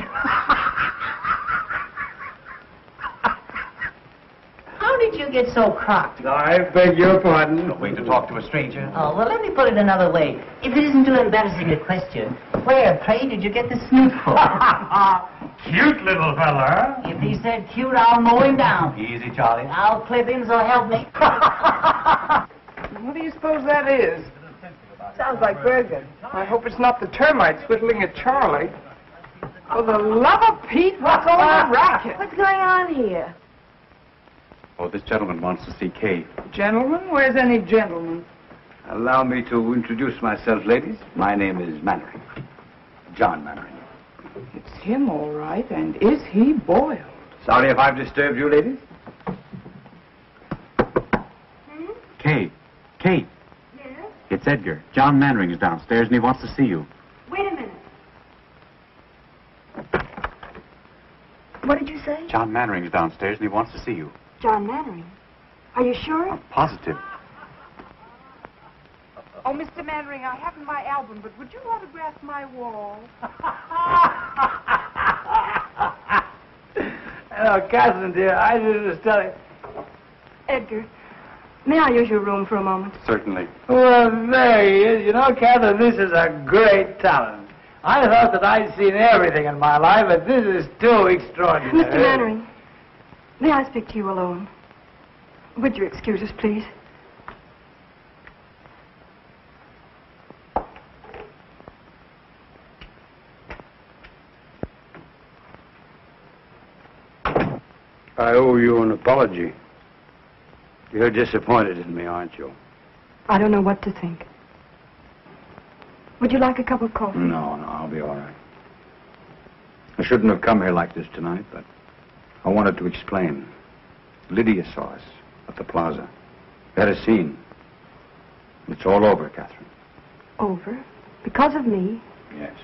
How did you get so crocked? I beg your pardon. No way to talk to a stranger. Oh, well, let me put it another way. If it isn't too embarrassing a question, where, pray, did you get the snoot for? Cute little fella. If he said cute, I'll mow him down. Easy, Charlie. I'll clip him, so help me. What do you suppose that is? Sounds like Bergen. I hope it's not the termites whittling at Charlie. For the love of Pete, what's all the racket? What's going on here? Oh, this gentleman wants to see Kay. Gentlemen? Where's any gentleman? Allow me to introduce myself, ladies. My name is Mannering. John Mannering. It's him, all right. And is he boiled? Sorry if I've disturbed you, ladies. Kay. Kay. Yes? It's Edgar. John Mannering is downstairs, and he wants to see you. Wait a minute. What did you say? John Mannering is downstairs, and he wants to see you. John Mannering. Are you sure? I'm positive. Oh, Mr. Mannering, I haven't my album, but would you autograph my wall? Hello, Catherine, dear. I was just telling... Edgar, may I use your room for a moment? Certainly. Well, there he is. You know, Catherine, this is a great talent. I thought that I'd seen everything in my life, but this is too extraordinary. Mr. Mannering, may I speak to you alone? Would you excuse us, please? I owe you an apology. You're disappointed in me, aren't you? I don't know what to think. Would you like a cup of coffee? No, I'll be all right. I shouldn't have come here like this tonight, but I wanted to explain. Lydia saw us at the plaza. We had a scene. It's all over, Catherine. Over? Because of me? Yes.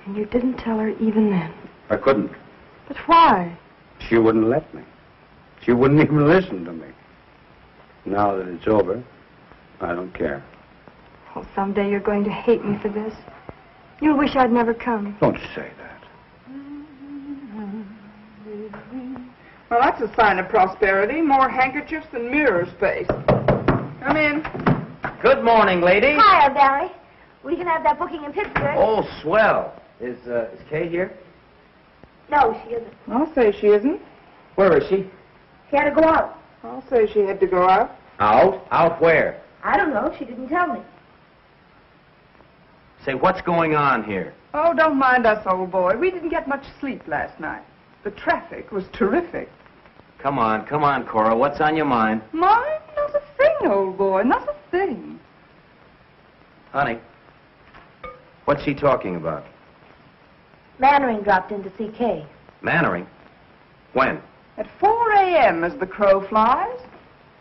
And you didn't tell her even then? I couldn't. But why? She wouldn't let me. She wouldn't even listen to me. Now that it's over, I don't care. Oh, someday you're going to hate me for this. You'll wish I'd never come. Don't say that. Well, that's a sign of prosperity. More handkerchiefs than mirror space. Come in. Good morning, lady. Hiya, Barry. We can have that booking in Pittsburgh. Oh, swell. Is Kay here? No, she isn't. I'll say she isn't. Where is she? She had to go out. I'll say she had to go out. Out? Out where? I don't know. She didn't tell me. Say, what's going on here? Oh, don't mind us, old boy. We didn't get much sleep last night. The traffic was terrific. Come on, Cora. What's on your mind? Mine? Not a thing, old boy. Not a thing. Honey, what's he talking about? Mannering dropped in to see Kay. Mannering? When? At 4 a.m. as the crow flies.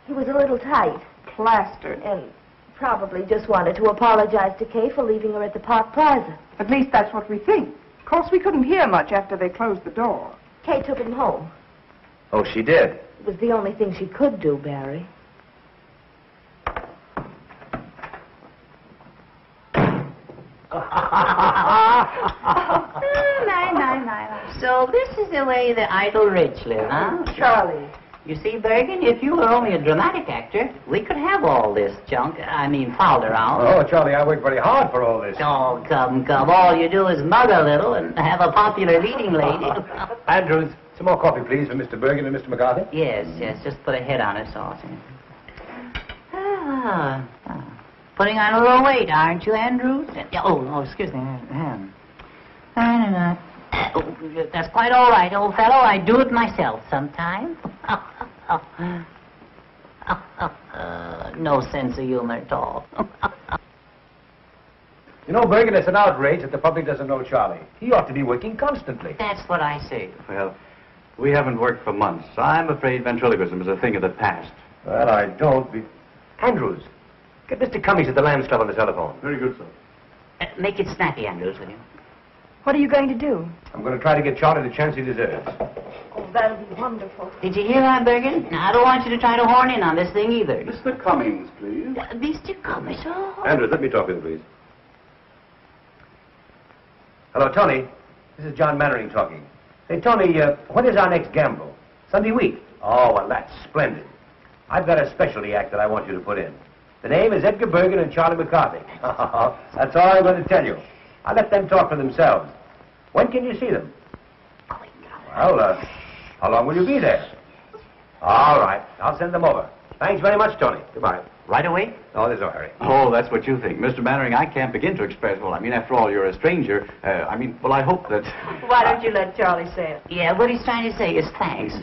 He was a little tight. Plastered. And probably just wanted to apologize to Kay for leaving her at the Park Plaza. At least that's what we think. Of course, we couldn't hear much after they closed the door. Kay took him home. Oh, she did? It was the only thing she could do, Barry. So this is the way the idle rich live, huh? Charlie. You see, Bergen, if you were only a dramatic actor, we could have all this junk, fouled around. Oh, Charlie, I worked very hard for all this. Oh, come. All you do is mug a little and have a popular leading lady. Andrews, some more coffee, please, for Mr. Bergen and Mr. McCarthy. Yes, just put a head on it, so. Putting on a little weight, aren't you, Andrews? Oh, excuse me. That's quite all right, old fellow. I do it myself sometimes. No sense of humor at all. You know, Bergen, it's an outrage that the public doesn't know Charlie. He ought to be working constantly. That's what I say. Well, we haven't worked for months. I'm afraid ventriloquism is a thing of the past. Well, I don't be... Andrews, get Mr. Cummings at the Lambs Club on the telephone. Very good, sir. Make it snappy, Andrews, will you? What are you going to do? I'm going to try to get Charlie the chance he deserves. Oh, that'll be wonderful. Did you hear that, Bergen? Now, I don't want you to try to horn in on this thing either. Mr. Cummings, please. Mr. Cummings, oh. Andrews, let me talk with you, please. Hello, Tony. This is John Mannering talking. Hey, Tony, when is our next gamble? Sunday week? Oh, well, that's splendid. I've got a specialty act that I want you to put in. The name is Edgar Bergen and Charlie McCarthy. That's all I'm going to tell you. I'll let them talk for themselves. When can you see them? Well, how long will you be there? All right. I'll send them over. Thanks very much, Tony. Goodbye. Right away? Oh, there's no hurry. Oh, that's what you think. Mr. Mannering, I can't begin to express, after all, you're a stranger. I hope that... Why don't you let Charlie say it? Yeah, what he's trying to say is thanks.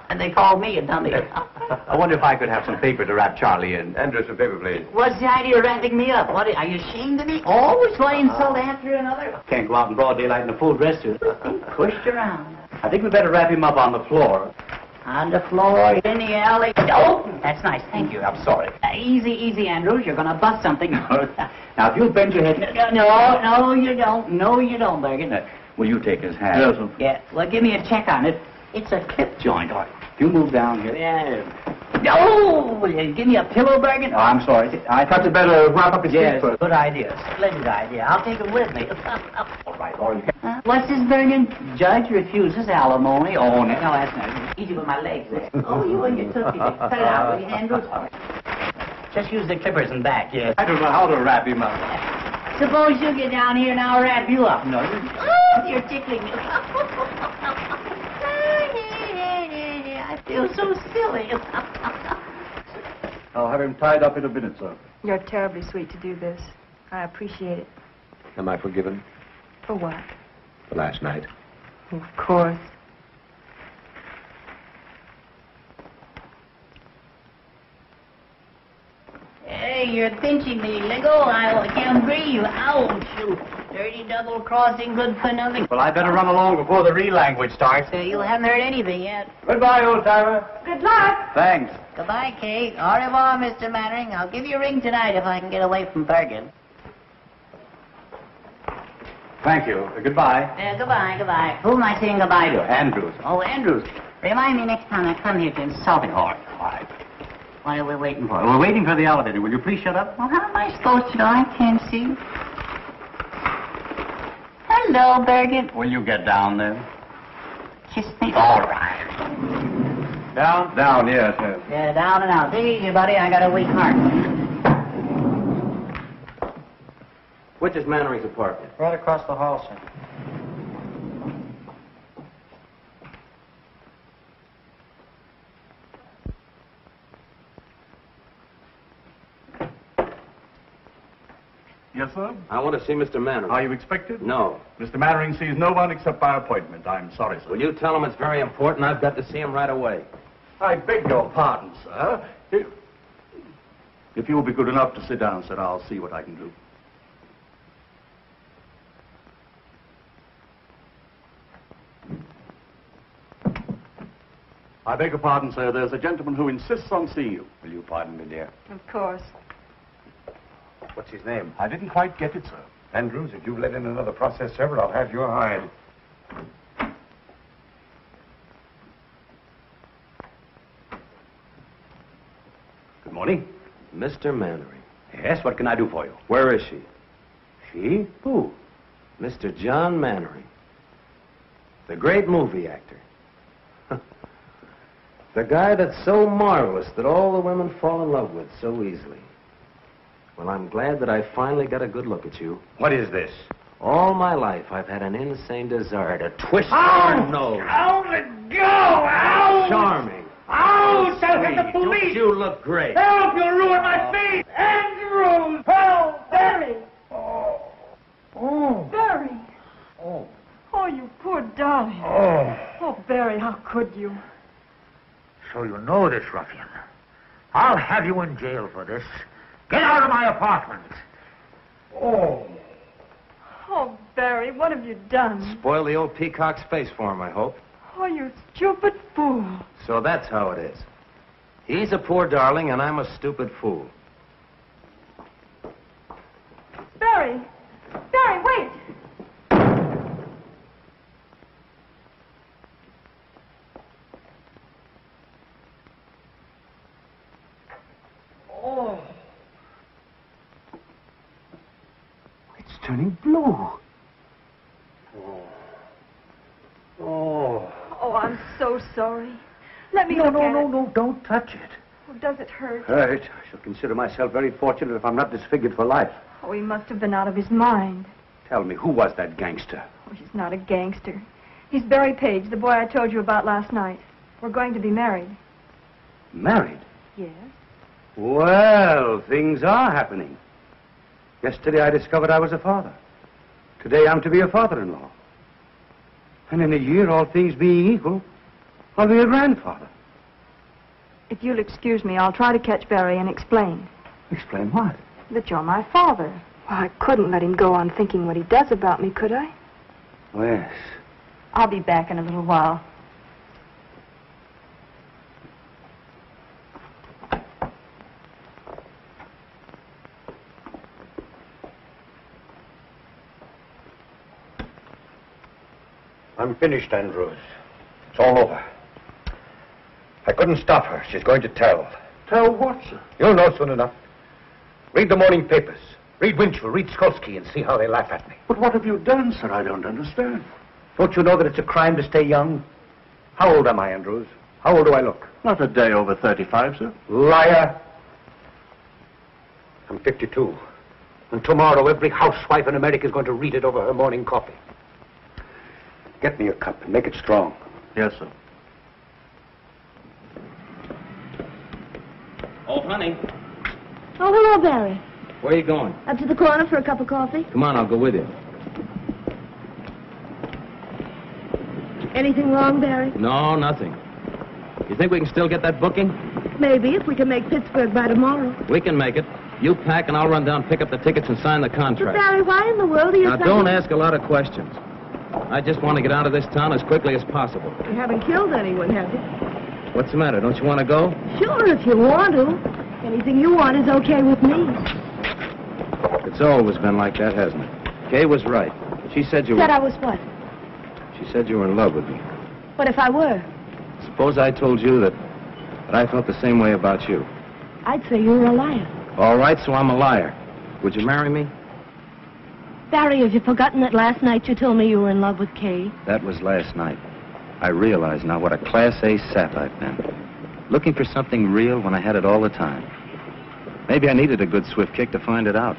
And they called me a dummy. I wonder if I could have some paper to wrap Charlie in. Andrew, some paper, please. What's the idea of wrapping me up? What, are you ashamed of me? Always one insult after another? Can't go out in broad daylight in a full dress suit. Pushed around. I think we'd better wrap him up on the floor. On the floor, in the alley. Oh, that's nice. Thank you. I'm sorry. Easy, Andrews. You're going to bust something. Now, if you'll bend your head... No, you don't. No, you don't, Bergen. Will you take his hat? Yes, sir. Yeah, well, give me a check on it. It's a clip joint. All right. If you move down here... Yeah. Oh, will you give me a pillow, Bergen? Oh, I'm sorry. I thought you'd better wrap up his feet first. Good idea. Splendid idea. I'll take it with me. All right, you can... What's this, Bergen? Judge refuses alimony. Oh, no, that's not easy with my legs there. Oh, you and your tootsie. Cut it out, will you, Andrews? Just use the clippers and back, yes. I don't know how to wrap him up. Suppose you get down here and I'll wrap you up. No, you're tickling me. I feel so silly. I'll have him tied up in a minute, sir. You're terribly sweet to do this. I appreciate it. Am I forgiven? For what? For last night. Of course. Hey, you're pinching me, Lego. I can't breathe. Ouch. You dirty double crossing, good for nothing. Well, I better run along before the real language starts. You haven't heard anything yet. Goodbye, old-timer. Good luck. Thanks. Goodbye, Kate. Au revoir, Mr. Mannering. I'll give you a ring tonight if I can get away from Bergen. Thank you. Goodbye. Goodbye. Who am I saying goodbye to? Andrews. Oh, Andrews. Remind me next time I come here to insult him. All right. What are we waiting for? We're waiting for the elevator. Will you please shut up? Well, how am I supposed to know? I can't see. Hello, Birgit. Will you get down there? Kiss me. All right. Down? Down, yes, yes. Yeah, down and out. Take it easy, buddy. I got a weak heart. Which is Mannering's apartment? Right across the hall, sir. Yes, sir? I want to see Mr. Mannering. Are you expected? No. Mr. Mannering sees no one except by appointment. I'm sorry, sir. Will you tell him it's very important? I've got to see him right away. I beg your pardon, sir. If you will be good enough to sit down, sir, I'll see what I can do. I beg your pardon, sir. There's a gentleman who insists on seeing you. Will you pardon me, dear? Of course. What's his name? I didn't quite get it, sir. Andrews, if you let in another process server, I'll have your hide. Good morning. Mr. Mannering. Yes, what can I do for you? Where is she? She? Who? Mr. John Mannering. The great movie actor. The guy that's so marvelous that all the women fall in love with so easily. Well, I'm glad that I finally got a good look at you. What is this? All my life, I've had an insane desire to twist your nose. Ow, let go! Ow! Charming. Ow! Tell him the Sweet. police! Don't you look great? Help! You'll ruin my feet! Andrews! Help! Barry! Oh. Barry! Oh. Oh, you poor darling. Oh. Oh, Barry, how could you? So you know this ruffian. I'll have you in jail for this. Get out of my apartment. Oh. Oh, Barry, what have you done? Spoil the old peacock's face for him, I hope. Oh, you stupid fool. So that's how it is. He's a poor darling, and I'm a stupid fool. Barry! Barry, wait! Oh. It's turning blue. Oh. Oh, I'm so sorry. Let me No, look no, at no, it. no, don't touch it. Oh, does it hurt? Hurt. I shall consider myself very fortunate if I'm not disfigured for life. Oh, he must have been out of his mind. Tell me, who was that gangster? Oh, he's not a gangster. He's Barry Page, the boy I told you about last night. We're going to be married. Married? Yes? Well, things are happening. Yesterday I discovered I was a father. Today I'm to be a father-in-law. And in a year, all things being equal, I'll be a grandfather. If you'll excuse me, I'll try to catch Barry and explain. Explain what? That you're my father. Well, I couldn't let him go on thinking what he does about me, could I? Oh, yes. I'll be back in a little while. I'm finished, Andrews. It's all over. I couldn't stop her. She's going to tell. Tell what, sir? You'll know soon enough. Read the morning papers. Read Winchell, read Skolsky, and see how they laugh at me. But what have you done, sir? I don't understand. Don't you know that it's a crime to stay young? How old am I, Andrews? How old do I look? Not a day over 35, sir. Liar. I'm 52. And tomorrow every housewife in America is going to read it over her morning coffee. Get me a cup and make it strong. Yes, sir. Oh, honey, Oh, hello, Barry. where are you going? Up to the corner for a cup of coffee. Come on, I'll go with you. Anything wrong, Barry? No, nothing. You think we can still get that booking? Maybe, if we can make Pittsburgh by tomorrow. We can make it. You pack and I'll run down, pick up the tickets, and sign the But, contract. Barry, why in the world are you Now, don't ask a lot of questions. I just want to get out of this town as quickly as possible. You haven't killed anyone, have you? What's the matter? Don't you want to go? Sure, if you want to. Anything you want is okay with me. It's always been like that, hasn't it? Kay was right. She said you Said were... I was what? She said you were in love with me. What if I were? Suppose I told you that I felt the same way about you. I'd say you were a liar. All right, so I'm a liar. Would you marry me? Barry, have you forgotten that last night you told me you were in love with Kay? That was last night. I realize now what a Class A sap I've been. Looking for something real when I had it all the time. Maybe I needed a good swift kick to find it out.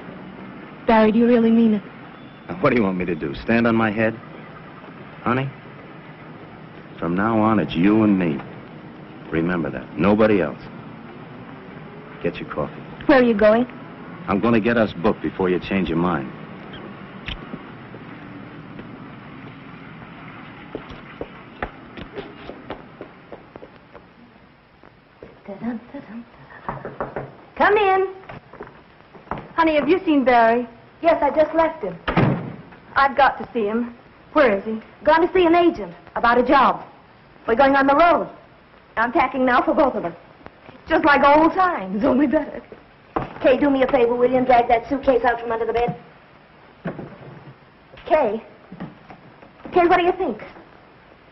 Barry, do you really mean it? Now, what do you want me to do, stand on my head? Honey, from now on, it's you and me. Remember that. Nobody else. Get your coffee. Where are you going? I'm going to get us booked before you change your mind. Come in. Honey, have you seen Barry? Yes, I just left him. I've got to see him. Where is he? Gone to see an agent about a job. We're going on the road. I'm packing now for both of us. Just like old times, only better. Kay, do me a favor, will you, and drag that suitcase out from under the bed? Kay? Kay, what do you think?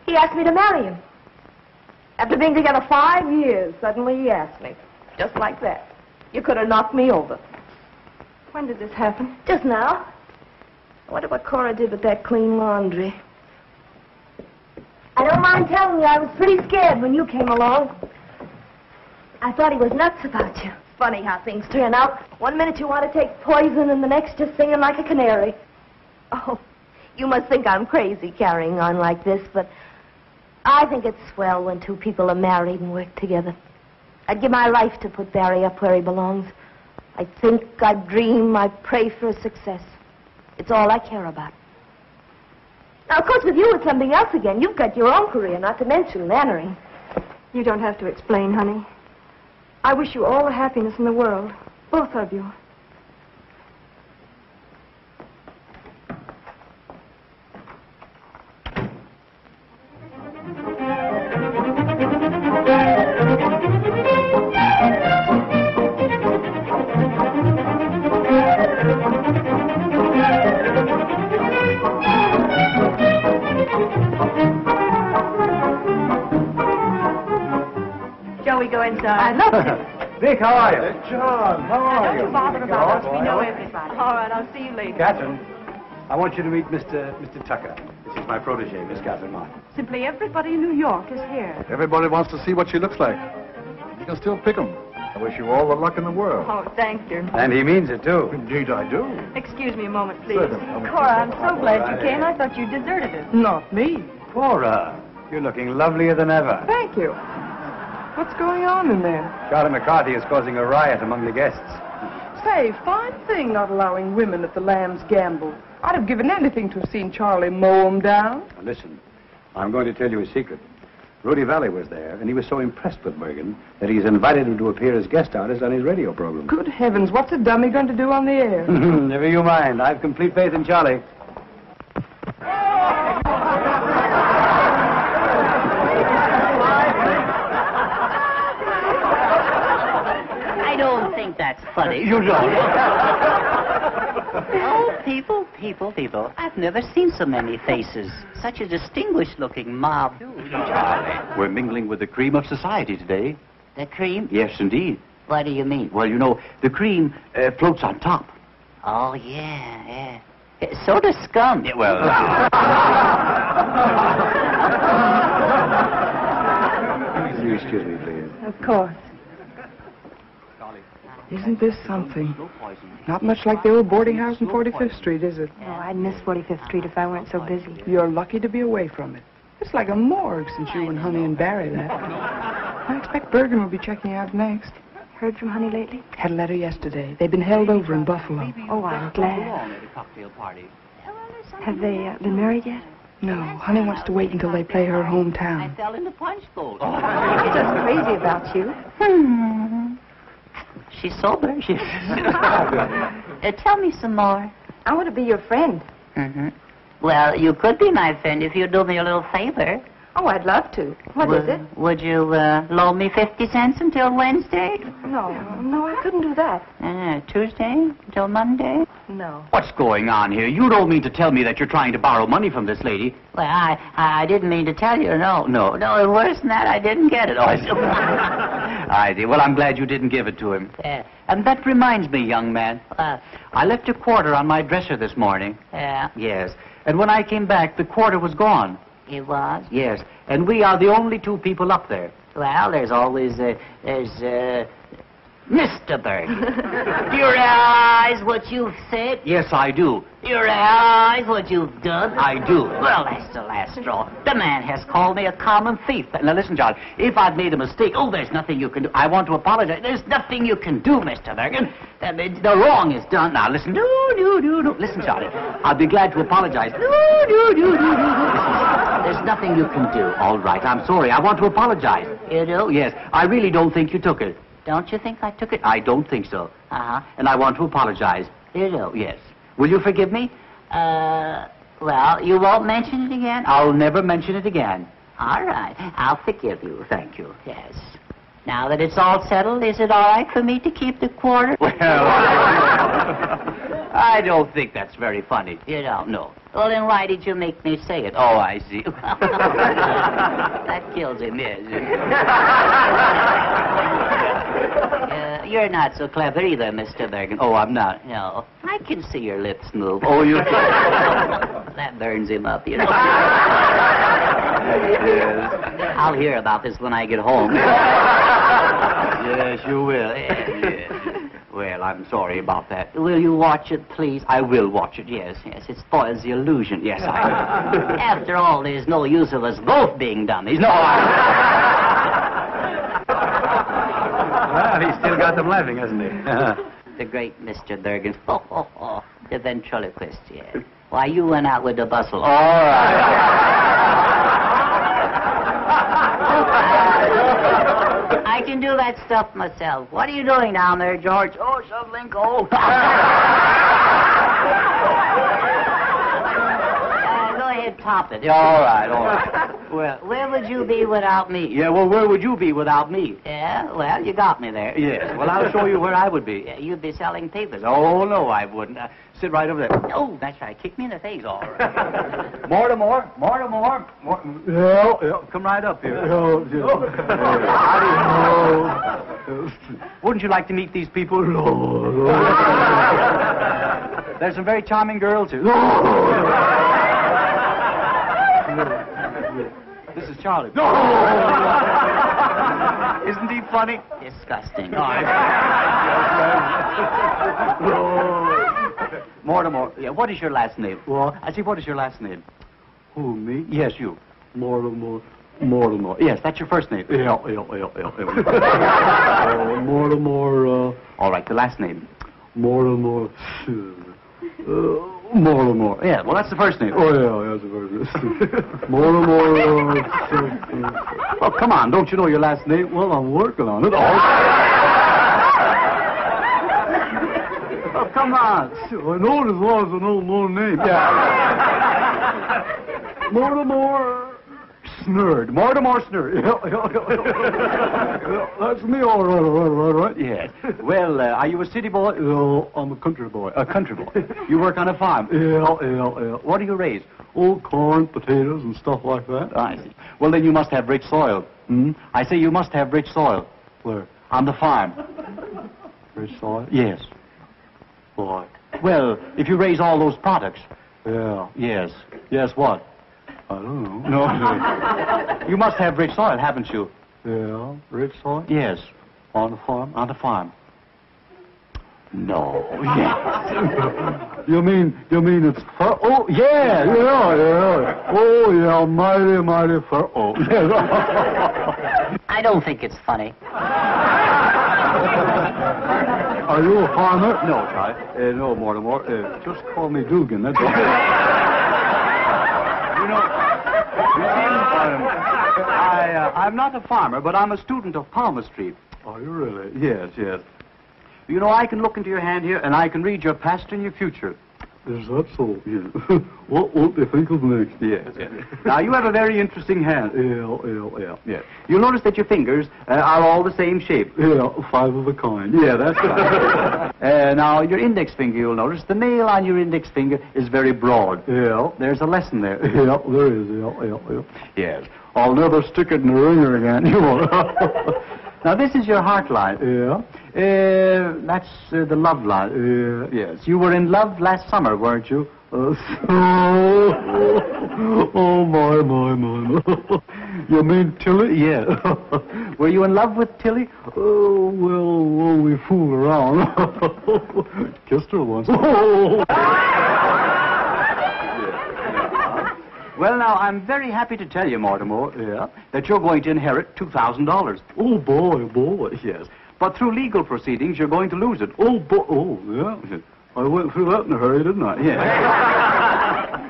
He asked me to marry him. After being together 5 years, suddenly he asked me. Just like that. You could have knocked me over. When did this happen? Just now. I wonder what Cora did with that clean laundry. I don't mind telling you, I was pretty scared when you came along. I thought he was nuts about you. Funny how things turn out. One minute you want to take poison, and the next just singing like a canary. Oh, you must think I'm crazy carrying on like this, but I think it's swell when two people are married and work together. I'd give my life to put Barry up where he belongs. I think, I dream, I pray for his success. It's all I care about. Now, of course, with you, it's something else again. You've got your own career, not to mention Mannering. You don't have to explain, honey. I wish you all the happiness in the world. Both of you. Shall we go inside? I'd love to. Dick, how are you? John, how are you? Don't you bother about us. We know everybody. All right, I'll see you later. Catherine, I want you to meet Mr. Tucker. This is my protege, Miss Catherine Martin. Simply everybody in New York is here. Everybody wants to see what she looks like. You can still pick 'em. I wish you all the luck in the world. Oh, thanks, dear. And he means it, too. Indeed, I do. Excuse me a moment, please. Certainly. Cora, I'm so glad you came. I thought you deserted us. Not me. Cora, you're looking lovelier than ever. Thank you. What's going on in there? Charlie McCarthy is causing a riot among the guests. Say, fine thing not allowing women at the Lamb's Gamble. I'd have given anything to have seen Charlie mow 'em down. Now, listen, I'm going to tell you a secret. Rudy Valley was there, and he was so impressed with Bergen that he's invited him to appear as guest artist on his radio program. Good heavens, what's a dummy going to do on the air? Never you mind. I've complete faith in Charlie. I don't think that's funny. You don't. Oh, people. I've never seen so many faces. Such a distinguished-looking mob. Charlie, we're mingling with the cream of society today. The cream? Yes, indeed. What do you mean? Well, you know, the cream floats on top. Oh, yeah. So does scum. Yeah, well... Excuse me, please. Of course. Isn't this something? Not much like the old boarding house in 45th Street, is it? Oh, I'd miss 45th Street if I weren't so busy. You're lucky to be away from it. It's like a morgue since you and Honey and Barry left. I expect Bergen will be checking out next. Heard from Honey lately? Had a letter yesterday. They've been held over in Buffalo. Oh, I'm glad. Have they been married yet? No, Honey wants to wait until they play her hometown. I fell in the punch bowl. She's just crazy about you. She's sober. Tell me some more. I want to be your friend. Mm-hmm. Well, you could be my friend if you'd do me a little favor. Oh, I'd love to. What is it? Would you loan me 50 cents until Wednesday? No, I couldn't do that. Tuesday until Monday? No. What's going on here? You don't mean to tell me that you're trying to borrow money from this lady? Well, I didn't mean to tell you. No. Worse than that, I didn't get it. I did. Well, I'm glad you didn't give it to him. And that reminds me, young man. I left a quarter on my dresser this morning. Yeah? Yes. And when I came back, the quarter was gone. It was? Yes. And we are the only two people up there. Well, there's always, Mr. Bergen. Do you realize what you've said? Yes, I do. Do you realize what you've done? I do. Well, that's the last straw. The man has called me a common thief. Now, listen, John, if I've made a mistake, there's nothing you can do. I want to apologize. There's nothing you can do, Mr. Bergen. The wrong is done. Now, listen. No. Listen, Johnny, I'll be glad to apologize. No. Listen, there's nothing you can do. All right, I'm sorry. I want to apologize. You do? Yes. I really don't think you took it. Don't you think I took it? I don't think so. Uh-huh. And I want to apologize. You do? Yes. Will you forgive me? Well, you won't mention it again? I'll never mention it again. All right. I'll forgive you. Thank you. Yes. Now that it's all settled, is it all right for me to keep the quarter? Well, I don't think that's very funny. You don't? No. Well, then why did you make me say it? Oh, I see. That kills him, yes. You're not so clever either, Mr. Bergen. Oh, I'm not. No. I can see your lips move. Oh, you... That burns him up, you know. Yes. I'll hear about this when I get home. Yes, you will. Yes. Well, I'm sorry about that. Will you watch it, please? I will watch it, yes. Yes, it spoils the illusion. Yes, I will. After all, there's no use of us both being dummies. No, Well, he's still got them laughing, hasn't he? The great Mr. Bergen. The ventriloquist, yes. Why, you went out with the bustle. All right. I can do that stuff myself. What are you doing down there, George? Oh, shoveling coal. Go ahead, top it. All right. Well, where would you be without me? Yeah, well, where would you be without me? Yeah, well, you got me there. Yes, well, I'll show you where I would be. Yeah, you'd be selling papers. Oh, no, I wouldn't. Sit right over there. Oh, that's right. Kick me in the face. All right. Mortimer. Yeah. Come right up here. Yeah. Wouldn't you like to meet these people? There's some very charming girls here. This is Charlie. Isn't he funny? Disgusting. Mortimer, yeah, what is your last name? What? I see, what is your last name? Who, me? Yes, you. Mortimer. Yes, that's your first name. Yeah. Mortimer, All right, the last name. Mortimer. Yeah, well, that's the first name. Oh, yeah, that's the first name. Mortimer. Oh, come on, don't you know your last name? Well, I'm working on it. Oh, come on. I know it as well as I know my name. Yeah. Mortimer Snurd. Mortimer Snurd. Yeah, that's me, all right. Yes. Well, are you a city boy? No, I'm a country boy. A country boy. You work on a farm? Yeah. What do you raise? Oh, corn, potatoes, and stuff like that. I see. Well, then you must have rich soil. I say you must have rich soil. Where? On the farm. Rich soil? Yes. What? Well, if you raise all those products. Yeah. Yes. Yes, what? I don't know. No. You must have rich soil, haven't you? Yeah, rich soil? Yes. On the farm? On the farm. No. Yes. You mean it's fur? Oh, yeah. Oh, yeah, mighty fur. Oh, yeah. I don't think it's funny. Are you a farmer? No, Charlie. No, Mortimer. Just call me Dugan. That's all. I'm not a farmer, but I'm a student of palmistry. Are you really? Yes. You know, I can look into your hand here, and I can read your past and your future. Is that so? Yeah. What do you think of next? Yes. Now, you have a very interesting hand. Yeah. You'll notice that your fingers are all the same shape. Yeah, 5 of a kind. Yeah, that's right. Now, your index finger, you'll notice, the nail on your index finger is very broad. Yeah. There's a lesson there. Yeah, there is. Yeah. Yes. I'll never stick it in the ringer again. You won't. Now, this is your heart line. Yeah. That's the love line. Yes. You were in love last summer, weren't you? Oh, my. You mean Tilly? Yeah. Were you in love with Tilly? Oh, well, we fooled around. Kissed her once. Well, now, I'm very happy to tell you, Mortimer, that you're going to inherit $2,000. Oh, boy, Yes. But through legal proceedings, you're going to lose it. Oh, yeah. I went through that in a hurry, didn't I? Yes.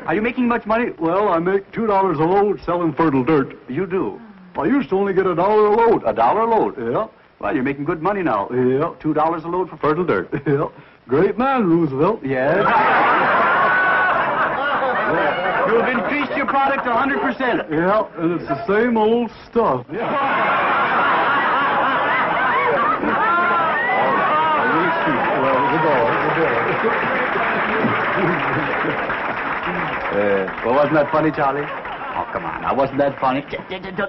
Are you making much money? Well, I make $2 a load selling fertile dirt. You do? I used to only get $1 a load. $1 a load? Yeah. Well, you're making good money now. Yeah. $2 a load for fertile dirt. Yeah. Great man, Roosevelt. Yes. You've increased your product 100%. Yeah, and it's the same old stuff. Well, wasn't that funny, Charlie? Oh, come on. Now, wasn't that funny?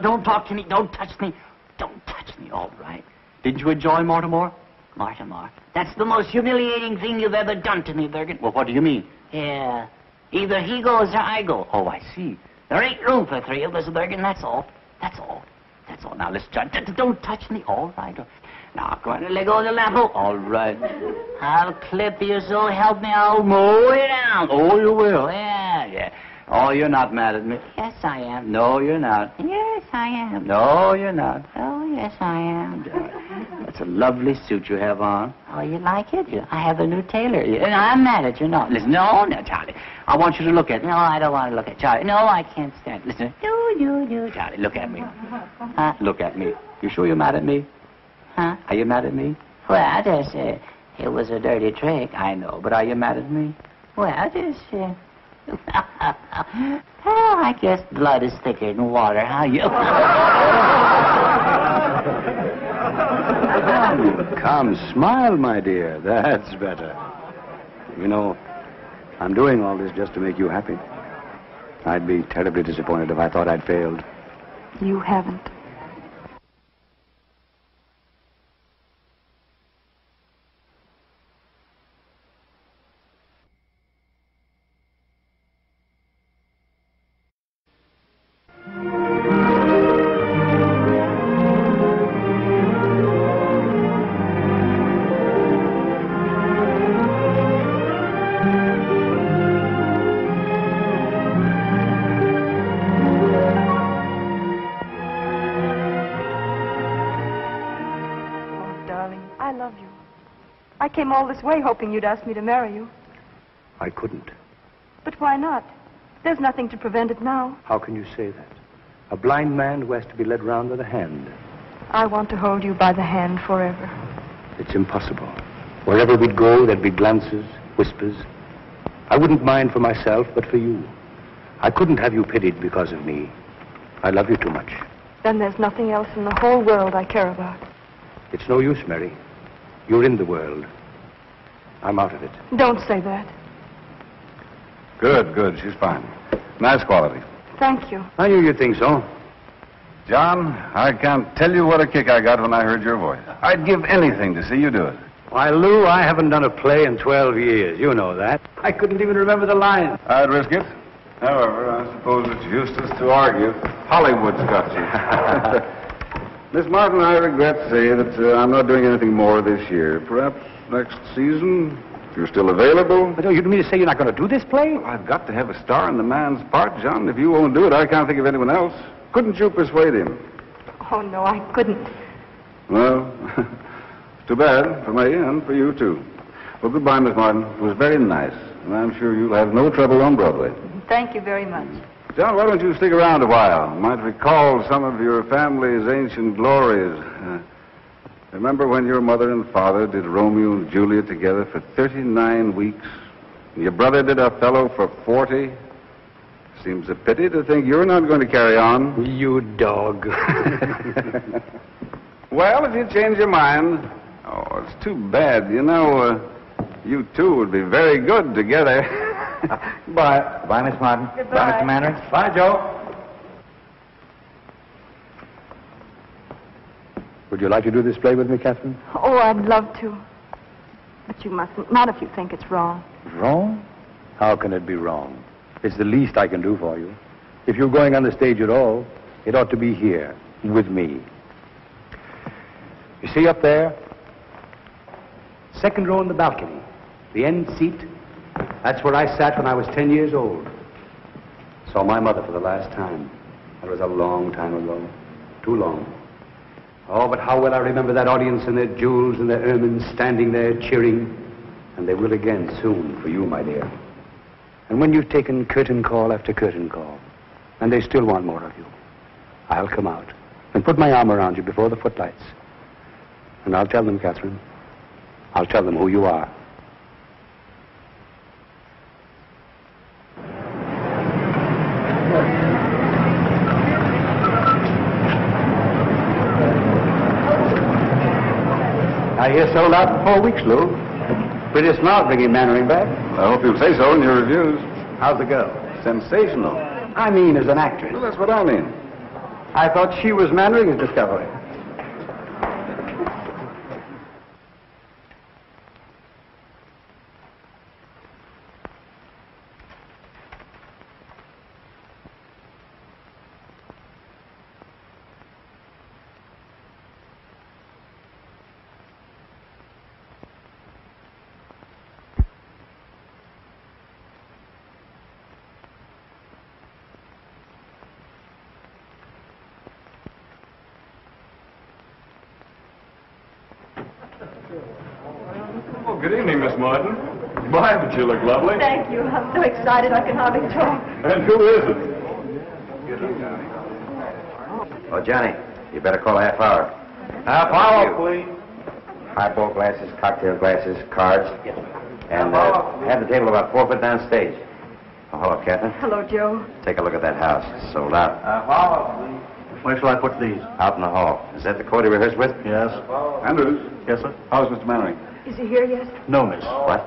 Don't talk to me. Don't touch me. Don't touch me. All right. Didn't you enjoy Mortimer? Mortimer, that's the most humiliating thing you've ever done to me, Bergen. Well, what do you mean? Yeah. Either he goes or I go. Oh, I see. There ain't room for three of us, Bergen. That's all. That's all. Now, listen, John. Don't touch me. All right. Now, I'm going to let go of the lamp. All right. I'll clip you, so help me. I'll mow it down. Oh, you will? Yeah. Oh, you're not mad at me. Yes, I am. No, you're not. Yes, I am. No, you're not. Oh, yes, I am. That's a lovely suit you have on. Oh, you like it? I have a new tailor. And I'm mad at you. No, listen. No, Charlie. I want you to look at me. No, I don't want to look at Charlie. No, I can't stand it. Listen. No. Charlie, look at me. Huh? Look at me. You sure you're mad at me? Huh? Are you mad at me? Well, it was a dirty trick. I know, but are you mad at me? Well, well, I guess blood is thicker than water. How you? Come, smile, my dear. That's better. You know, I'm doing all this just to make you happy. I'd be terribly disappointed if I thought I'd failed. You haven't. I came all this way hoping you'd ask me to marry you. I couldn't. But why not? There's nothing to prevent it now. How can you say that? A blind man who has to be led round with a hand. I want to hold you by the hand forever. It's impossible. Wherever we'd go, there'd be glances, whispers. I wouldn't mind for myself, but for you. I couldn't have you pitied because of me. I love you too much. Then there's nothing else in the whole world I care about. It's no use, Mary. You're in the world. I'm out of it. Don't say that. Good. She's fine. Nice quality. Thank you. I knew you'd think so. John, I can't tell you what a kick I got when I heard your voice. I'd give anything to see you do it. Why, Lou, I haven't done a play in 12 years. You know that. I couldn't even remember the lines. I'd risk it. However, I suppose it's useless to argue. Hollywood's got you. Miss Martin, I regret to say that I'm not doing anything more this year. Perhaps next season, if you're still available. But you mean to say you're not going to do this play? I've got to have a star in the man's part, John. If you won't do it, I can't think of anyone else. Couldn't you persuade him? Oh, no, I couldn't. Well, too bad for me and for you, too. Well, goodbye, Miss Martin. It was very nice, and I'm sure you'll have no trouble on Broadway. Thank you very much. John, why don't you stick around a while? Might recall some of your family's ancient glories. Remember when your mother and father did Romeo and Juliet together for 39 weeks? And your brother did Othello for 40? Seems a pity to think you're not going to carry on. You dog. Well, if you change your mind... Oh, it's too bad. You know, you two would be very good together. Goodbye. Goodbye, Miss Martin. Goodbye. Bye, Mr. Mannering. Bye, Joe. Would you like to do this play with me, Catherine? Oh, I'd love to. But you mustn't. Not if you think it's wrong. Wrong? How can it be wrong? It's the least I can do for you. If you're going on the stage at all, it ought to be here, with me. You see up there? Second row in the balcony. The end seat. That's where I sat when I was 10 years old. Saw my mother for the last time. That was a long time ago. Too long. Oh, but how well I remember that audience and their jewels and their ermines standing there cheering. And they will again soon for you, my dear. And when you've taken curtain call after curtain call, and they still want more of you, I'll come out and put my arm around you before the footlights. And I'll tell them, Catherine, I'll tell them who you are. I hear sold out for 4 weeks, Lou. Pretty smart bringing Mannering back. I hope you'll say so in your reviews. How's the girl? Sensational. I mean, as an actress. Well, that's what I mean. I thought she was Mannering's discovery. Oh, good evening, Miss Martin. My, but you look lovely. Thank you. I'm so excited I can hardly talk. And who is it? Oh, Johnny, you better call a half hour. Half hour, please. Highball glasses, cocktail glasses, cards. And have the table about 4 foot down stage. Oh, hello, Captain. Hello, Joe. Take a look at that house. It's sold out. Half hour, please. Where shall I put these? Out in the hall. Is that the court he rehearsed with? Yes. Andrews. Yes, sir? How's Mr. Mannering? Is he here yet? No, miss. What?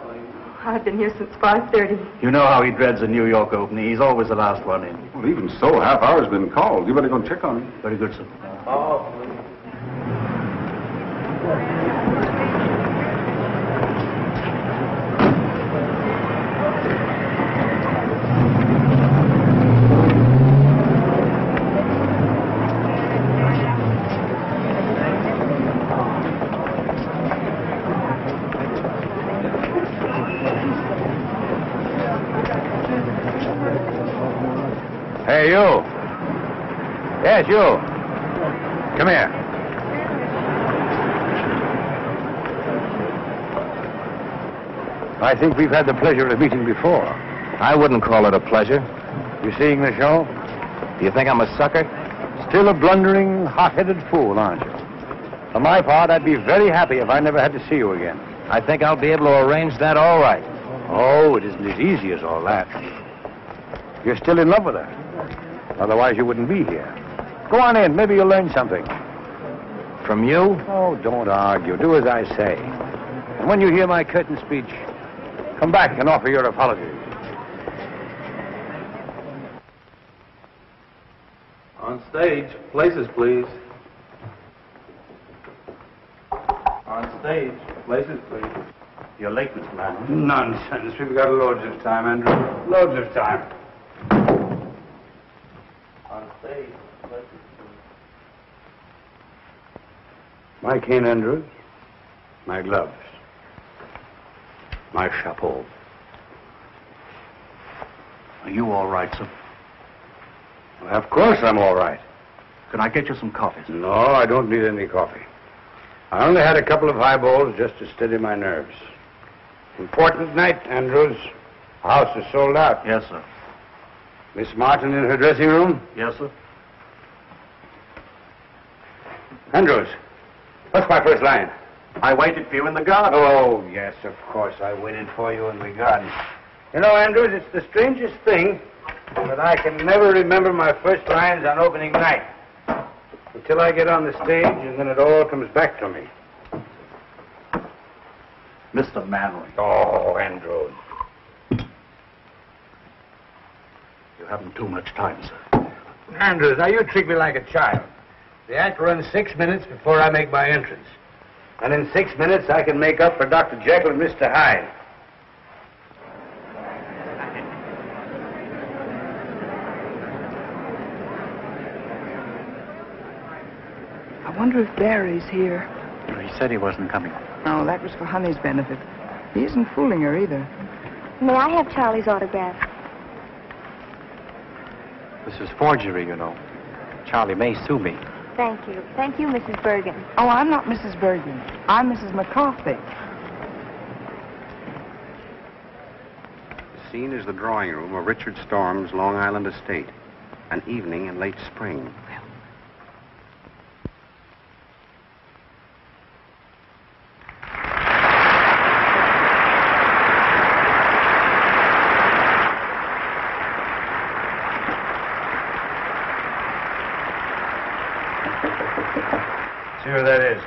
I've been here since 5:30. You know how he dreads a New York opening. He's always the last one in. Well, even so, half hour's been called. You better go check on him. Very good, sir. Hey, you. Yes, you. Come here. I think we've had the pleasure of meeting before. I wouldn't call it a pleasure. You seeing the show? Do you think I'm a sucker? Still a blundering, hot-headed fool, aren't you? For my part, I'd be very happy if I never had to see you again. I think I'll be able to arrange that all right. Oh, it isn't as easy as all that. You're still in love with her. Otherwise, you wouldn't be here. Go on in. Maybe you'll learn something. From you? Oh, don't argue. Do as I say. And when you hear my curtain speech, come back and offer your apologies. On stage, places, please. On stage, places, please. You're late, Mr. Mann. Nonsense. We've got loads of time, Andrew. Loads of time. On stage, places, please. My cane, Andrews. My gloves. My chapeau. Are you all right, sir? Well, of course I'm all right. Can I get you some coffee, sir? No, I don't need any coffee. I only had a couple of highballs just to steady my nerves. Important night, Andrews. The house is sold out. Yes, sir. Miss Martin in her dressing room? Yes, sir. Andrews, what's my first line? I waited for you in the garden. Oh, yes, of course. I waited for you in the garden. You know, Andrews, it's the strangest thing that I can never remember my first lines on opening night. Until I get on the stage, and then it all comes back to me. Mr. Manley. Oh, Andrews. You haven't too much time, sir. Andrews, now you treat me like a child. The act runs 6 minutes before I make my entrance. And in 6 minutes, I can make up for Dr. Jekyll and Mr. Hyde. I wonder if Barry's here. He said he wasn't coming. No, that was for Honey's benefit. He isn't fooling her either. May I have Charlie's autograph? This is forgery, you know. Charlie may sue me. Thank you. Thank you, Mrs. Bergen. Oh, I'm not Mrs. Bergen. I'm Mrs. McCarthy. The scene is the drawing room of Richard Storm's Long Island estate. An evening in late spring. See who that is.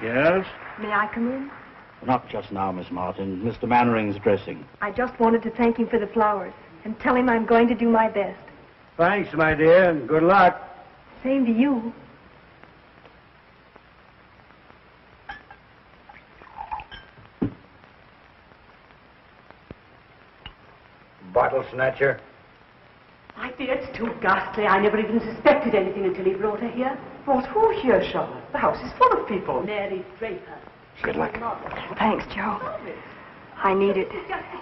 Yes? May I come in? Not just now, Miss Martin. Mr. Mannering's dressing. I just wanted to thank him for the flowers and tell him I'm going to do my best. Thanks, my dear, and good luck. Same to you. Bottle snatcher. My dear, it's too ghastly. I never even suspected anything until he brought her here. Brought who here, Charlotte? The house is full of people. Mary Draper. Good luck. Thanks, Joe. I need it.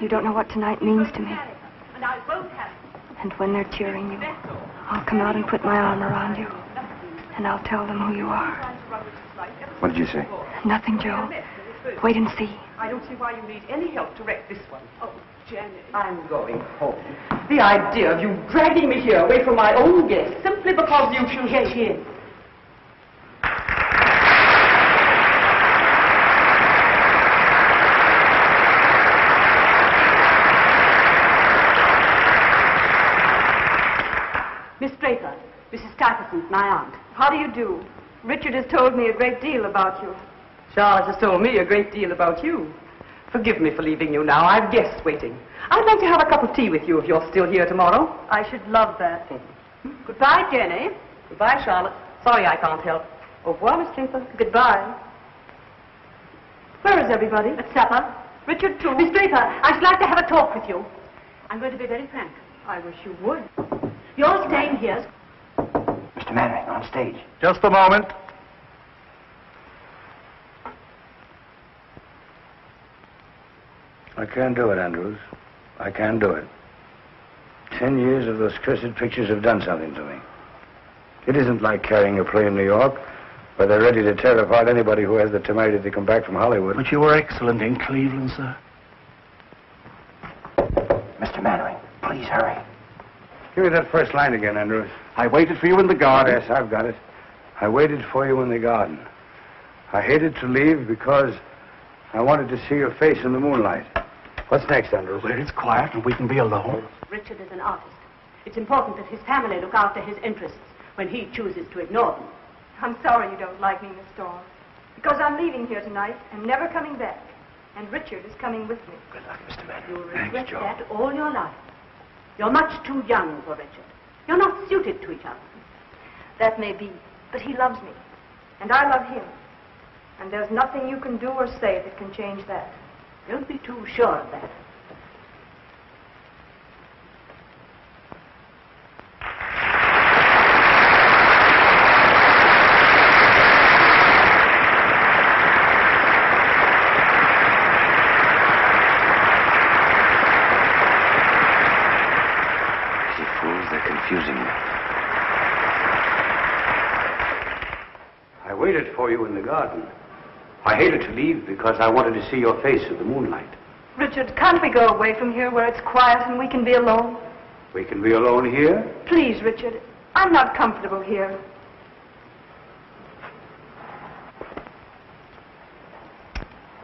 You don't know what tonight means to me. And I won't have And when they're cheering you, I'll come out and put my arm around you. And I'll tell them who you are. What did you say? Nothing, Joe. Wait and see. I don't see why you need any help to wreck this one. Oh, Janet. I'm going home. The idea of you dragging me here away from my own guests simply because you choose Get in. Miss Draper, Mrs. Stuyvesant, my aunt. How do you do? Richard has told me a great deal about you. Charlotte has told me a great deal about you. Forgive me for leaving you now. I've guests waiting. I'd like to have a cup of tea with you if you're still here tomorrow. I should love that. Goodbye, Jenny. Goodbye, Charlotte. Sorry I can't help. Au revoir, Miss Clinton. Goodbye. Where is everybody? At supper. Richard, too. Miss Draper, I should like to have a talk with you. I'm going to be very frank. I wish you would. You're staying here. Mr. Mannering, on stage. Just a moment. I can't do it, Andrews. I can't do it. 10 years of those cursed pictures have done something to me. It isn't like carrying a play in New York, where they're ready to tear apart anybody who has the temerity to come back from Hollywood. But you were excellent in Cleveland, sir. Mr. Mannering, please hurry. Give me that first line again, Andrews. I waited for you in the garden. Yes, I've got it. I waited for you in the garden. I hated to leave because I wanted to see your face in the moonlight. What's next, Andrews? Where it's quiet and we can be alone. Richard is an artist. It's important that his family look after his interests when he chooses to ignore them. I'm sorry you don't like me, Miss Storm. Because I'm leaving here tonight and never coming back. And Richard is coming with me. Good luck, Mr. Mannering. You'll regret that all your life. You're much too young for Richard. You're not suited to each other. That may be, but he loves me. And I love him. And there's nothing you can do or say that can change that. Don't be too sure of that. You fools, they're confusing me. I waited for you in the garden. I hated to leave because I wanted to see your face in the moonlight. Richard, can't we go away from here where it's quiet and we can be alone? We can be alone here. Please, Richard. I'm not comfortable here.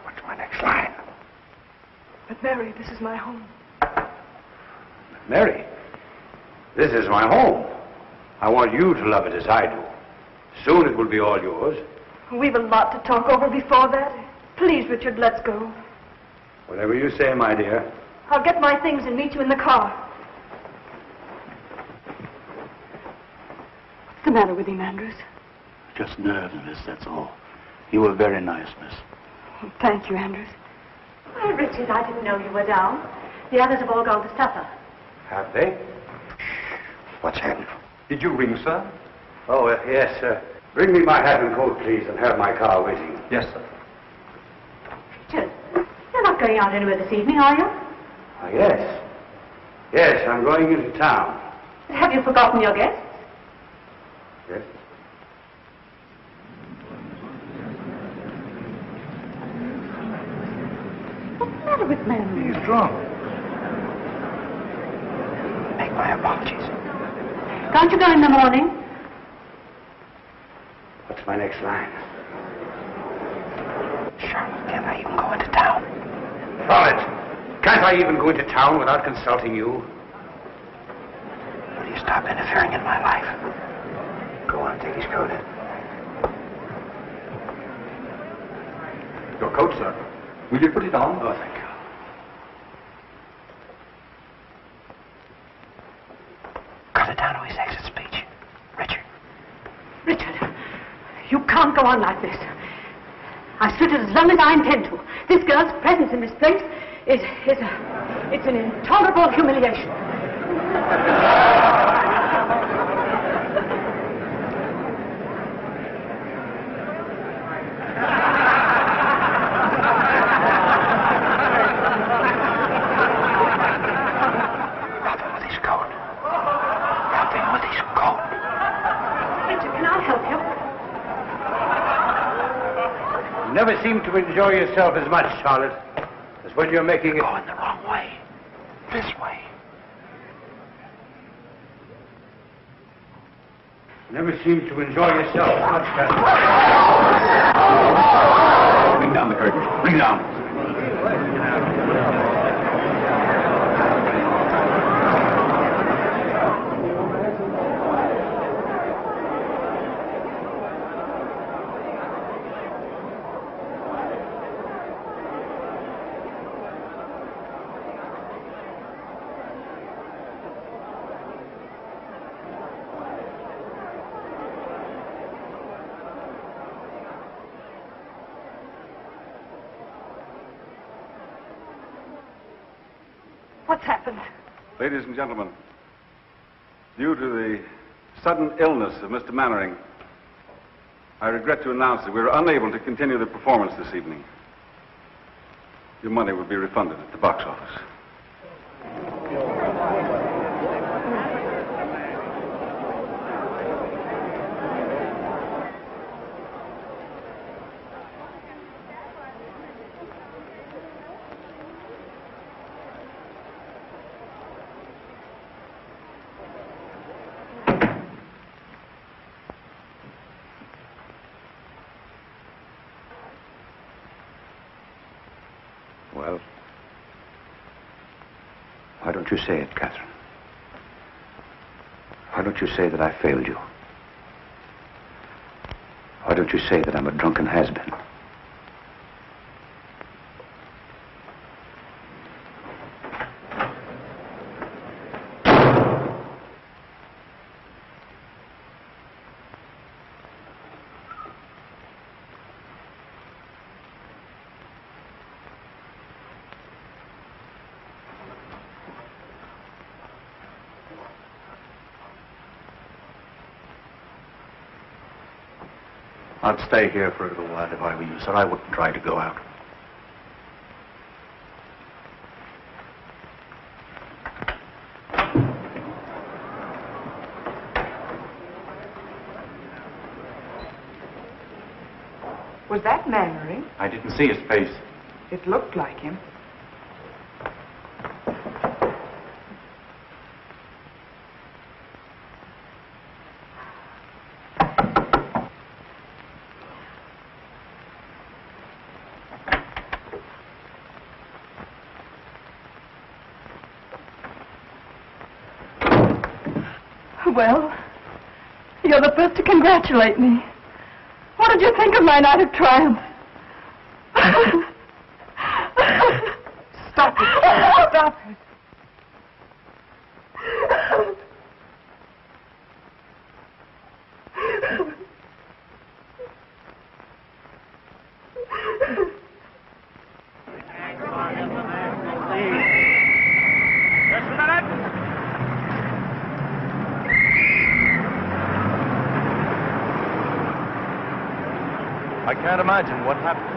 What's my next line? But, Mary, this is my home. Mary, this is my home. I want you to love it as I do. Soon it will be all yours. We've a lot to talk over before that. Please, Richard, let's go. Whatever you say, my dear. I'll get my things and meet you in the car. What's the matter with him, Andrews? Just nerves, miss, that's all. You were very nice, miss. Well, thank you, Andrews. Oh, Richard, I didn't know you were down. The others have all gone to supper. Have they? What's happened? Did you ring, sir? Oh, yes, sir. Bring me my hat and coat, please, and have my car waiting. Yes, sir. Richard, you're not going out anywhere this evening, are you? Ah, yes. Yes, I'm going into town. Have you forgotten your guests? Yes? What's the matter with Mary? He's drunk. Make my apologies. Can't you go in the morning? What's my next line? Charlotte, can't I even go into town? Charlotte, can't I even go into town without consulting you? Will you stop interfering in my life? Go on, take his coat. Your coat, sir. Will you put it on? Oh, thank you. Cut it down to his exit speech. Richard. Richard, you can't go on like this. I've stood it as long as I intend to. This girl's presence in this place it's an intolerable humiliation. You never seem to enjoy yourself as much, Charlotte, as when you're making it... Going the wrong way. This way. You never seem to enjoy yourself as much, Catherine. Bring down the curtain. Bring it down. What's happened? Ladies and gentlemen, due to the sudden illness of Mr. Mannering, I regret to announce that we are unable to continue the performance this evening. Your money will be refunded at the box office. Well, why don't you say it, Catherine? Why don't you say that I failed you? Why don't you say that I'm a drunken has-been? I'd stay here for a little while if I were you, sir. I wouldn't try to go out. Was that Mannering? I didn't see his face. It looked like him. Well, you're the first to congratulate me. What did you think of my night of triumph? Stop it. Stop it. I can't imagine what happened.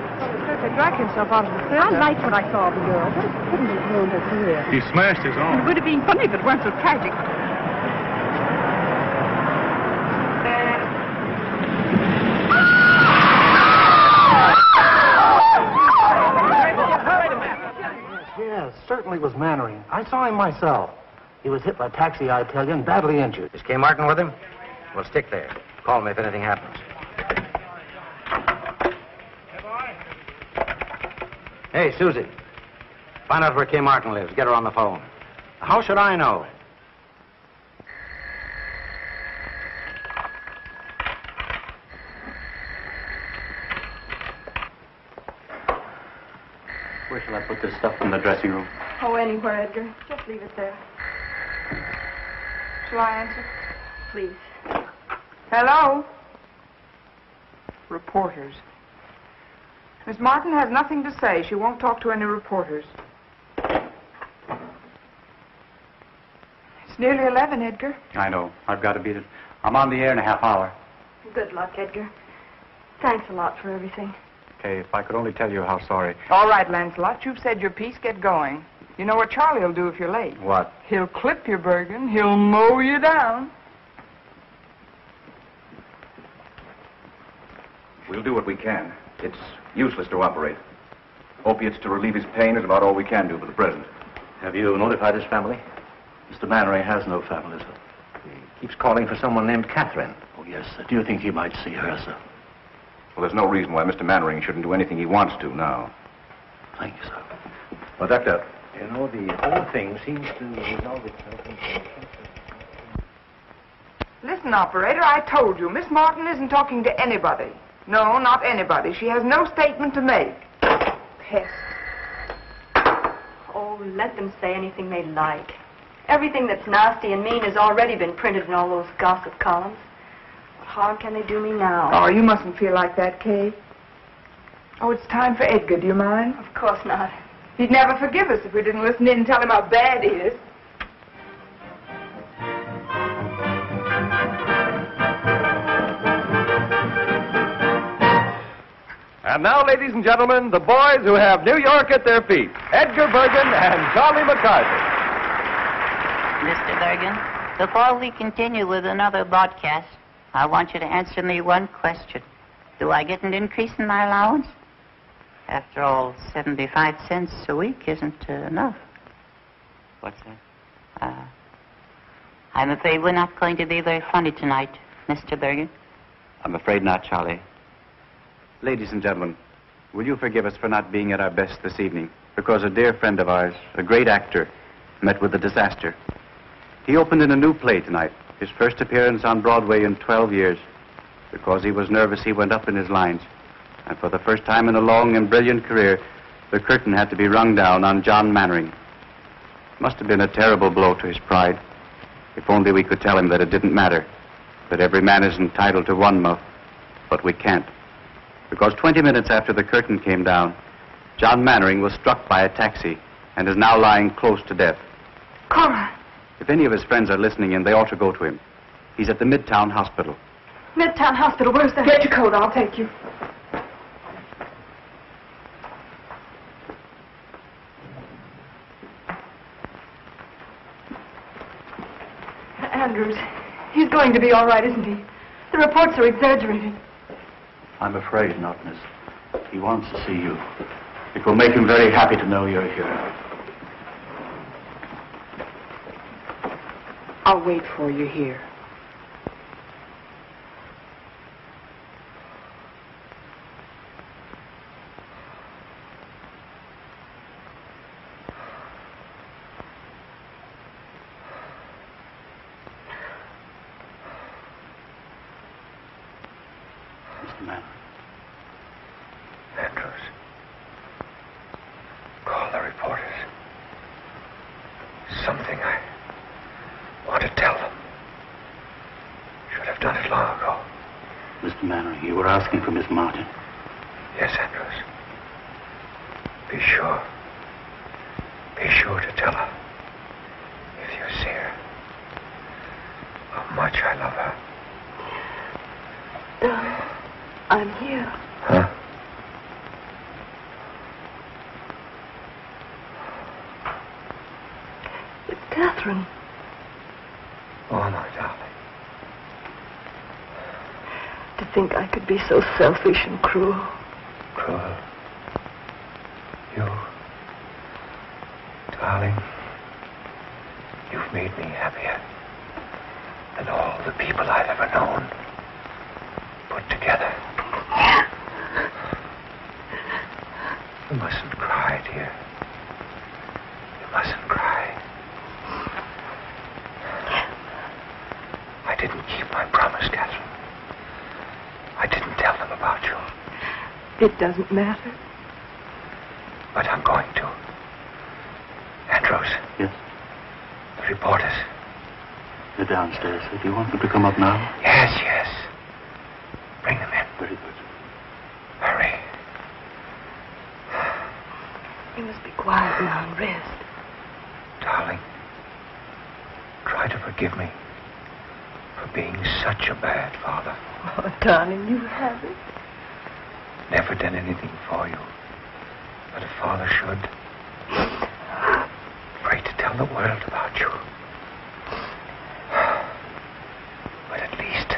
He drank himself out of the theater. I liked what I saw of the girl, but it couldn't have ruined her career. He smashed his It arm. would have been funny if it weren't so tragic. Yes, certainly was Mannering. I saw him myself. He was hit by a taxi, I tell you, and badly injured. Is Kay Martin with him? Well, stick there. Call me if anything happens. Hey, Susie. Find out where Kay Martin lives. Get her on the phone. How should I know? Where shall I put this stuff in the dressing room? Oh, anywhere, Edgar. Just leave it there. Shall I answer? Please. Hello? Reporters. Miss Martin has nothing to say. She won't talk to any reporters. It's nearly 11, Edgar. I know. I've got to beat it. I'm on the air in a half hour. Good luck, Edgar. Thanks a lot for everything. Kay, if I could only tell you how sorry. All right, Lancelot, you've said your piece. Get going. You know what Charlie will do if you're late? What? He'll clip you, Bergen. He'll mow you down. We'll do what we can. It's useless to operate. Opiates to relieve his pain is about all we can do for the present. Have you notified his family? Mr. Mannering has no family, sir. He keeps calling for someone named Catherine. Oh, yes, sir. Do you think he might see her, sir? Well, there's no reason why Mr. Mannering shouldn't do anything he wants to now. Thank you, sir. Well, Doctor. You know, the whole thing seems to resolve itself into... Listen, operator, I told you, Miss Martin isn't talking to anybody. No, not anybody. She has no statement to make. Pest. Oh, let them say anything they like. Everything that's nasty and mean has already been printed in all those gossip columns. What harm can they do me now? Oh, you mustn't feel like that, Kay. Oh, it's time for Edgar. Do you mind? Of course not. He'd never forgive us if we didn't listen in and tell him how bad he is. And now, ladies and gentlemen, the boys who have New York at their feet, Edgar Bergen and Charlie McCarthy. Mr. Bergen, before we continue with another broadcast, I want you to answer me one question. Do I get an increase in my allowance? After all, 75 cents a week isn't enough. What's that? I'm afraid we're not going to be very funny tonight, Mr. Bergen. I'm afraid not, Charlie. Ladies and gentlemen, will you forgive us for not being at our best this evening? Because a dear friend of ours, a great actor, met with a disaster. He opened in a new play tonight, his first appearance on Broadway in 12 years. Because he was nervous, he went up in his lines. And for the first time in a long and brilliant career, the curtain had to be rung down on John Mannering. Must have been a terrible blow to his pride. If only we could tell him that it didn't matter, that every man is entitled to one mouth, but we can't. Because 20 minutes after the curtain came down, John Mannering was struck by a taxi and is now lying close to death. Cora. If any of his friends are listening in, they ought to go to him. He's at the Midtown Hospital. Midtown Hospital, where's that? Get your coat, I'll take you. Andrews, he's going to be all right, isn't he? The reports are exaggerated. I'm afraid not, miss. He wants to see you. It will make him very happy to know you're here. I'll wait for you here. Mr. Mannering. Andrews, call the reporters. Something I want to tell them. Should have done it long ago. Mr. Mannering, you were asking for Miss Martin. Yes, Andrews. Be sure. Be sure to tell her. If you see her. How much I love her. Darling, I'm here. Huh? It's Catherine. Oh, my darling. To think I could be so selfish and cruel. Cruel. You. Darling. You've made me happier than all the people I've ever known put together. You mustn't cry, dear. You mustn't cry. I didn't keep my promise, Catherine. I didn't tell them about you. It doesn't matter. But I'm going to. Andrews. Yes? The reporters. They're downstairs. Do you want them to come up now? Yes, yes. Bring them in. Very good. Hurry. You must be quiet now and rest. Darling, try to forgive me for being such a bad father. Oh, darling, you haven't. Never done anything for you that a father should. Afraid to tell the world about you. But at least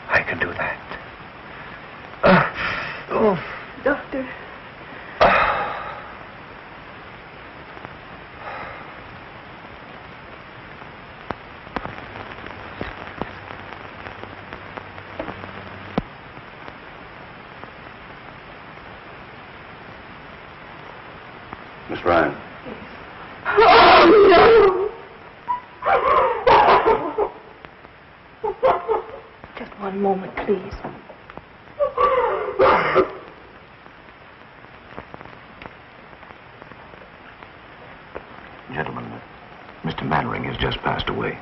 I can do that. Doctor. Miss Ryan. Oh, no! Just one moment, please. Gentlemen, Mr. Mannering has just passed away.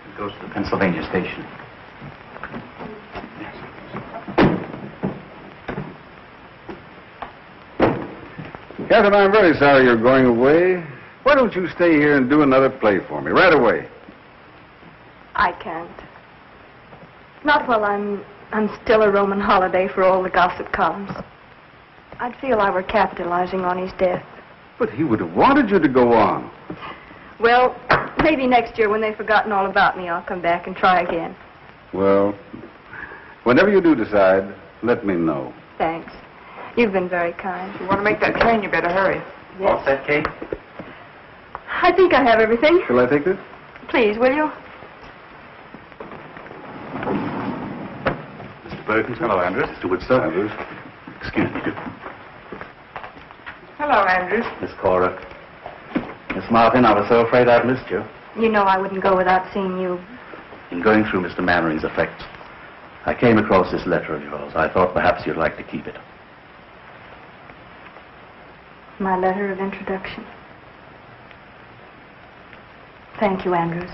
It goes to the Pennsylvania station. Catherine, I'm very sorry you're going away. Why don't you stay here and do another play for me right away? I can't. Not while I'm still a Roman holiday for all the gossip columns. I'd feel I were capitalizing on his death. But he would have wanted you to go on. Well, maybe next year when they've forgotten all about me, I'll come back and try again. Well, whenever you do decide, let me know. Thanks. You've been very kind. If you want to make that train, you better hurry. Yes. All set, Kate? I think I have everything. Shall I take this? Please, will you? Mr. Perkins. Hello, Andrews. Mr. Woodstock. Andrews. Excuse me. Hello, Andrews. Miss Cora. Miss Martin, I was so afraid I'd missed you. You know I wouldn't go without seeing you. In going through Mr. Mannering's effects, I came across this letter of yours. I thought perhaps you'd like to keep it. My letter of introduction. Thank you, Andrews.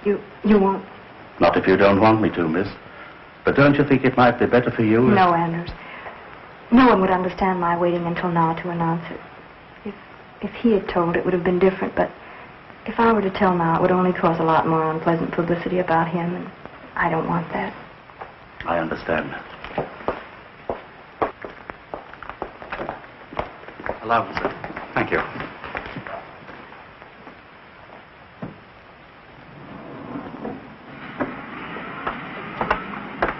You won't... Not if you don't want me to, miss. But don't you think it might be better for you? No, Andrews. No one would understand my waiting until now to announce it. If he had told, it would have been different, but if I were to tell now, it would only cause a lot more unpleasant publicity about him, and I don't want that. I understand that. Allow me, sir. Thank you.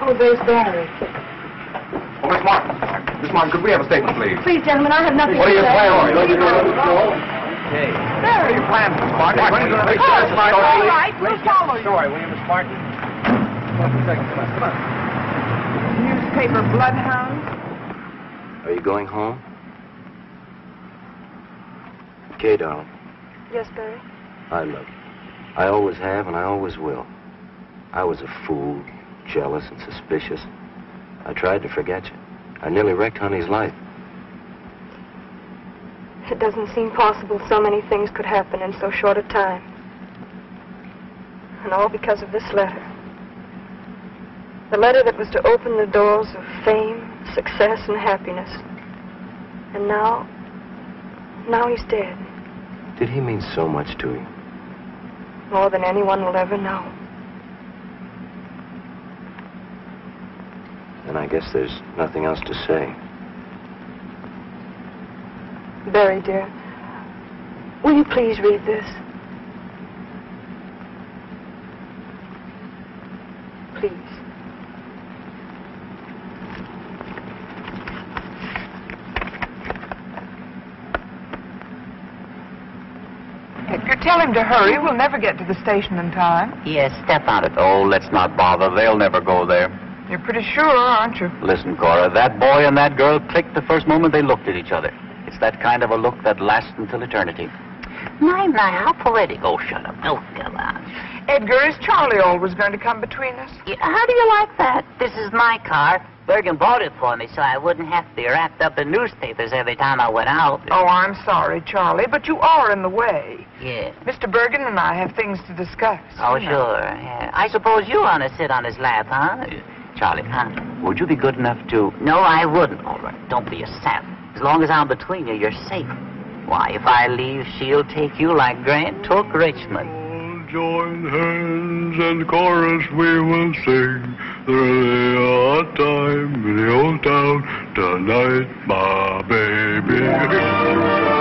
Oh, there's Barry. Oh, Miss Martin. Miss Martin, could we have a statement, please? Please, gentlemen, I have nothing What to are your say. plans? Please, Okay. What are your plans, Miss Martin? When are you going to make Oh, sure Miss Martin? all right, we'll follow you. Story, will you, Miss Martin? Come on. Newspaper bloodhound. Are you going home? Kay, darling, Yes, Barry? I love you. I always have, and I always will. I was a fool, jealous and suspicious. I tried to forget you. I nearly wrecked Honey's life. It doesn't seem possible so many things could happen in so short a time. And all because of this letter. The letter that was to open the doors of fame, success, and happiness. And now he's dead. Did he mean so much to you? More than anyone will ever know. And I guess there's nothing else to say. Barry, dear, will you please read this? Please. If you tell him to hurry, we'll never get to the station in time. Yes, step out of it. Oh, let's not bother. They'll never go there. You're pretty sure, aren't you? Listen, Cora, that boy and that girl clicked the first moment they looked at each other. It's that kind of a look that lasts until eternity. My, how poetic. Oh, shut up. Oh, come on. Edgar, is Charlie always going to come between us? Yeah, how do you like that? This is my car. Bergen bought it for me so I wouldn't have to be wrapped up in newspapers every time I went out. Oh, I'm sorry, Charlie, but you are in the way. Yeah. Mr. Bergen and I have things to discuss. Oh, sure. Yeah. I suppose you want to sit on his lap, huh? Charlie, would you be good enough to... No, I wouldn't. All right, don't be a sap. As long as I'm between you, you're safe. Why, if I leave, she'll take you like Grant took Richmond. Join hands and chorus we will sing. Really a time in the old town tonight, my baby.